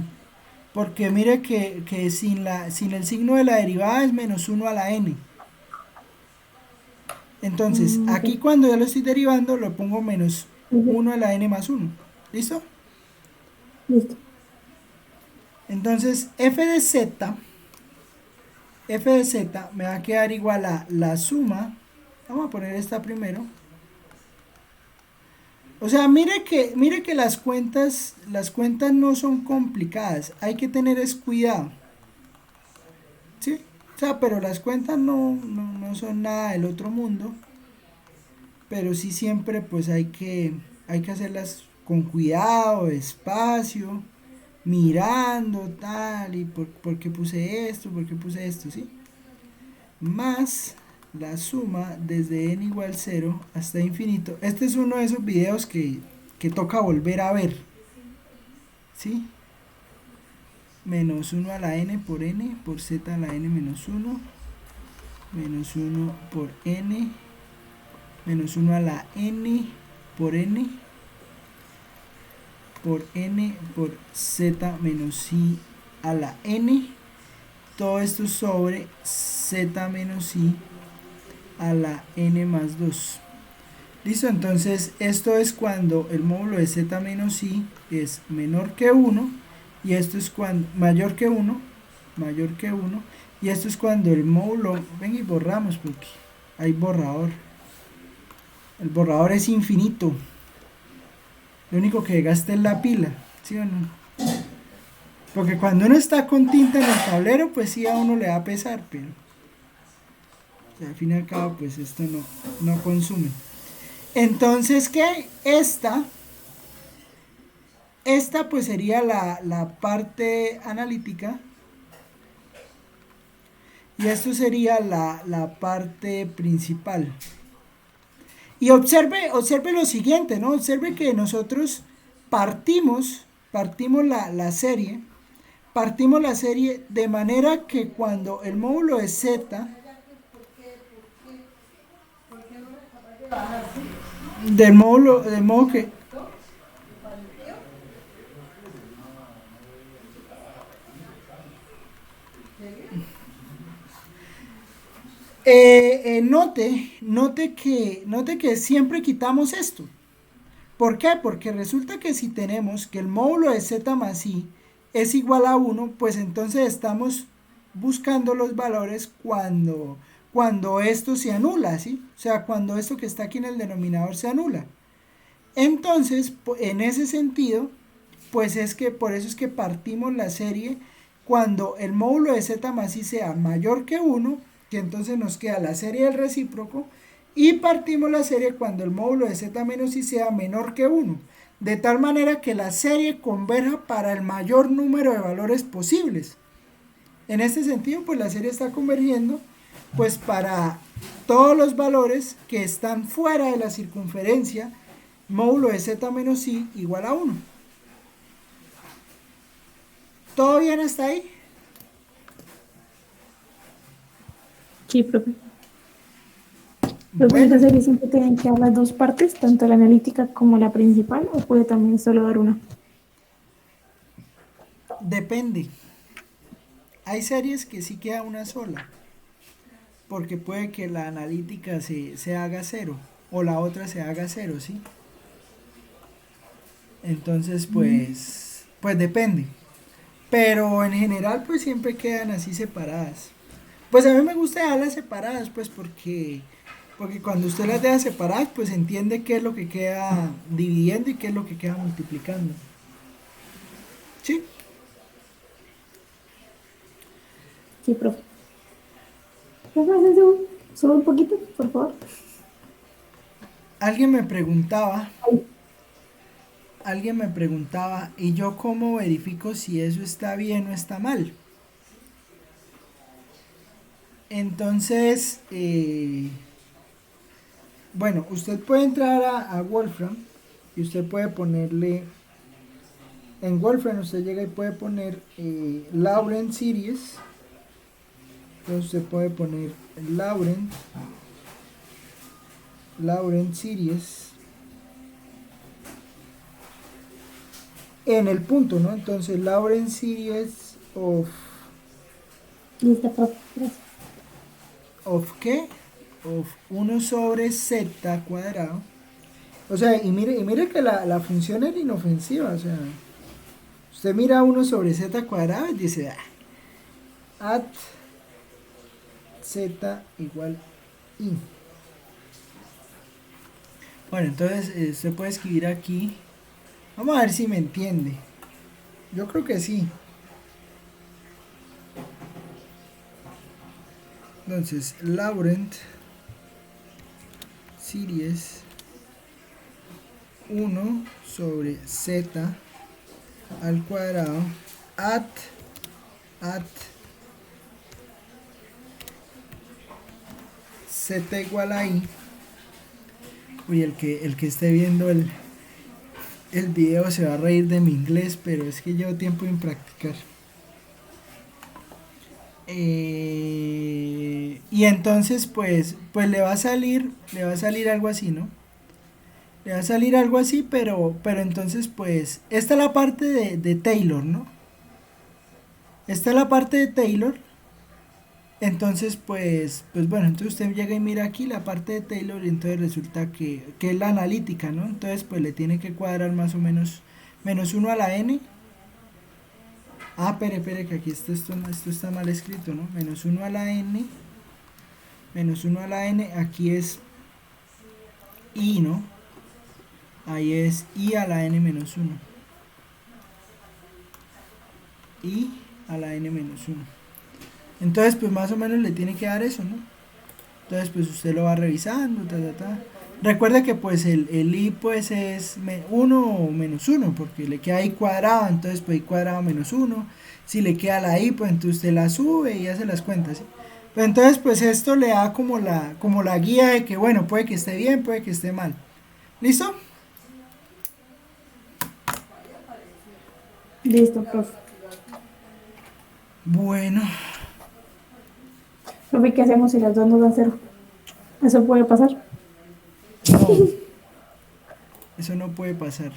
porque mire que sin el signo de la derivada es menos 1 a la n. Entonces, Ok. aquí cuando ya lo estoy derivando, lo pongo menos Ujú. 1 a la n más 1. ¿Listo? Listo. Entonces, f de z me va a quedar igual a la suma. Vamos a poner esta primero. O sea, mire que las cuentas no son complicadas, hay que tener es cuidado, ¿sí? O sea, pero las cuentas no son nada del otro mundo, pero sí siempre pues hay que hacerlas con cuidado, despacio, mirando tal, y por qué puse esto, por qué puse esto, ¿sí? Más la suma desde n igual 0 hasta infinito. Este es uno de esos videos que toca volver a ver, ¿sí? Menos 1 a la n por z a la n menos 1, menos 1 por n, menos 1 a la n por n, por n por z menos i a la n, todo esto sobre z menos i a la n más 2. Listo, entonces esto es cuando el módulo de z menos i es menor que 1, y esto es cuando mayor que 1, y esto es cuando el módulo, ven y borramos porque hay borrador, el borrador es infinito, lo único que gasta es la pila, ¿sí o no? Porque cuando uno está con tinta en el tablero, pues sí a uno le da pesar, pero o sea, al fin y al cabo pues esto no consume. Entonces, ¿qué? Esta pues sería la parte analítica, y esto sería la parte principal. Y observe lo siguiente, ¿no? Observe que nosotros partimos la serie de manera que cuando el módulo de z de modo que note que siempre quitamos esto. ¿Por qué? Porque resulta que si tenemos que el módulo de z más i es igual a 1, pues entonces estamos buscando los valores cuando esto se anula, ¿sí? O sea, cuando esto que está aquí en el denominador se anula. Entonces, en ese sentido, pues es que por eso es que partimos la serie cuando el módulo de z más i sea mayor que 1, que entonces nos queda la serie del recíproco, y partimos la serie cuando el módulo de z menos i sea menor que 1, de tal manera que la serie converja para el mayor número de valores posibles. En este sentido, pues la serie está convergiendo pues para todos los valores que están fuera de la circunferencia módulo de z menos i igual a 1. ¿Todo bien hasta ahí? Sí, profe. Profe, ¿esa serie siempre tienen que dar las dos partes, tanto la analítica como la principal, o puede también solo dar una? Depende. Hay series que sí queda una sola, porque puede que la analítica se haga 0 o la otra se haga 0, ¿sí? Entonces, pues depende. Pero en general, pues siempre quedan así separadas. Pues a mí me gusta dejarlas separadas, pues porque cuando usted las deja separadas, pues entiende qué es lo que queda dividiendo y qué es lo que queda multiplicando. ¿Sí? Sí, profe. Profe, sube un poquito, por favor. Alguien me preguntaba, ¿y yo cómo verifico si eso está bien o está mal? Entonces, bueno, usted puede entrar a Wolfram y usted puede ponerle, en Wolfram usted llega y puede poner Laurent Series. Entonces usted puede poner Laurent Series en el punto, ¿no? Entonces Laurent Series Listo, profe. Gracias. ¿of qué? Of 1 sobre z cuadrado. O sea, y mire que la función era inofensiva. O sea, usted mira 1 sobre z cuadrado y dice, at z igual i. Bueno, entonces usted puede escribir aquí. Vamos a ver si me entiende. Yo creo que sí. Entonces, Laurent series 1 sobre z al cuadrado at z igual a i. Uy, el que esté viendo el video se va a reír de mi inglés, pero es que llevo tiempo en practicar. Y entonces pues le va a salir algo así, ¿no? Le va a salir algo así, pero entonces pues esta es la parte de Taylor, ¿no? Esta es la parte de Taylor. Entonces pues bueno, entonces usted llega y mira aquí la parte de Taylor y entonces resulta que es la analítica, ¿no? Entonces pues le tiene que cuadrar más o menos menos 1 a la n. Ah, espere, que aquí esto está mal escrito, ¿no? Menos 1 a la n. Menos 1 a la n, aquí es i, ¿no? Ahí es i a la n menos 1. I a la n menos 1. Entonces, pues más o menos le tiene que dar eso, ¿no? Entonces, pues usted lo va revisando, Recuerde que pues el i pues es 1 o menos 1, porque le queda i cuadrado, entonces pues i cuadrado menos 1. Si le queda la i, pues entonces usted la sube y hace las cuentas, ¿sí? Pero entonces pues esto le da como la guía de que bueno, puede que esté bien, puede que esté mal. ¿Listo? Listo, profe. Bueno, Profe, ¿qué hacemos si las dos nos dan 0? ¿Eso puede pasar? no, eso no puede pasar.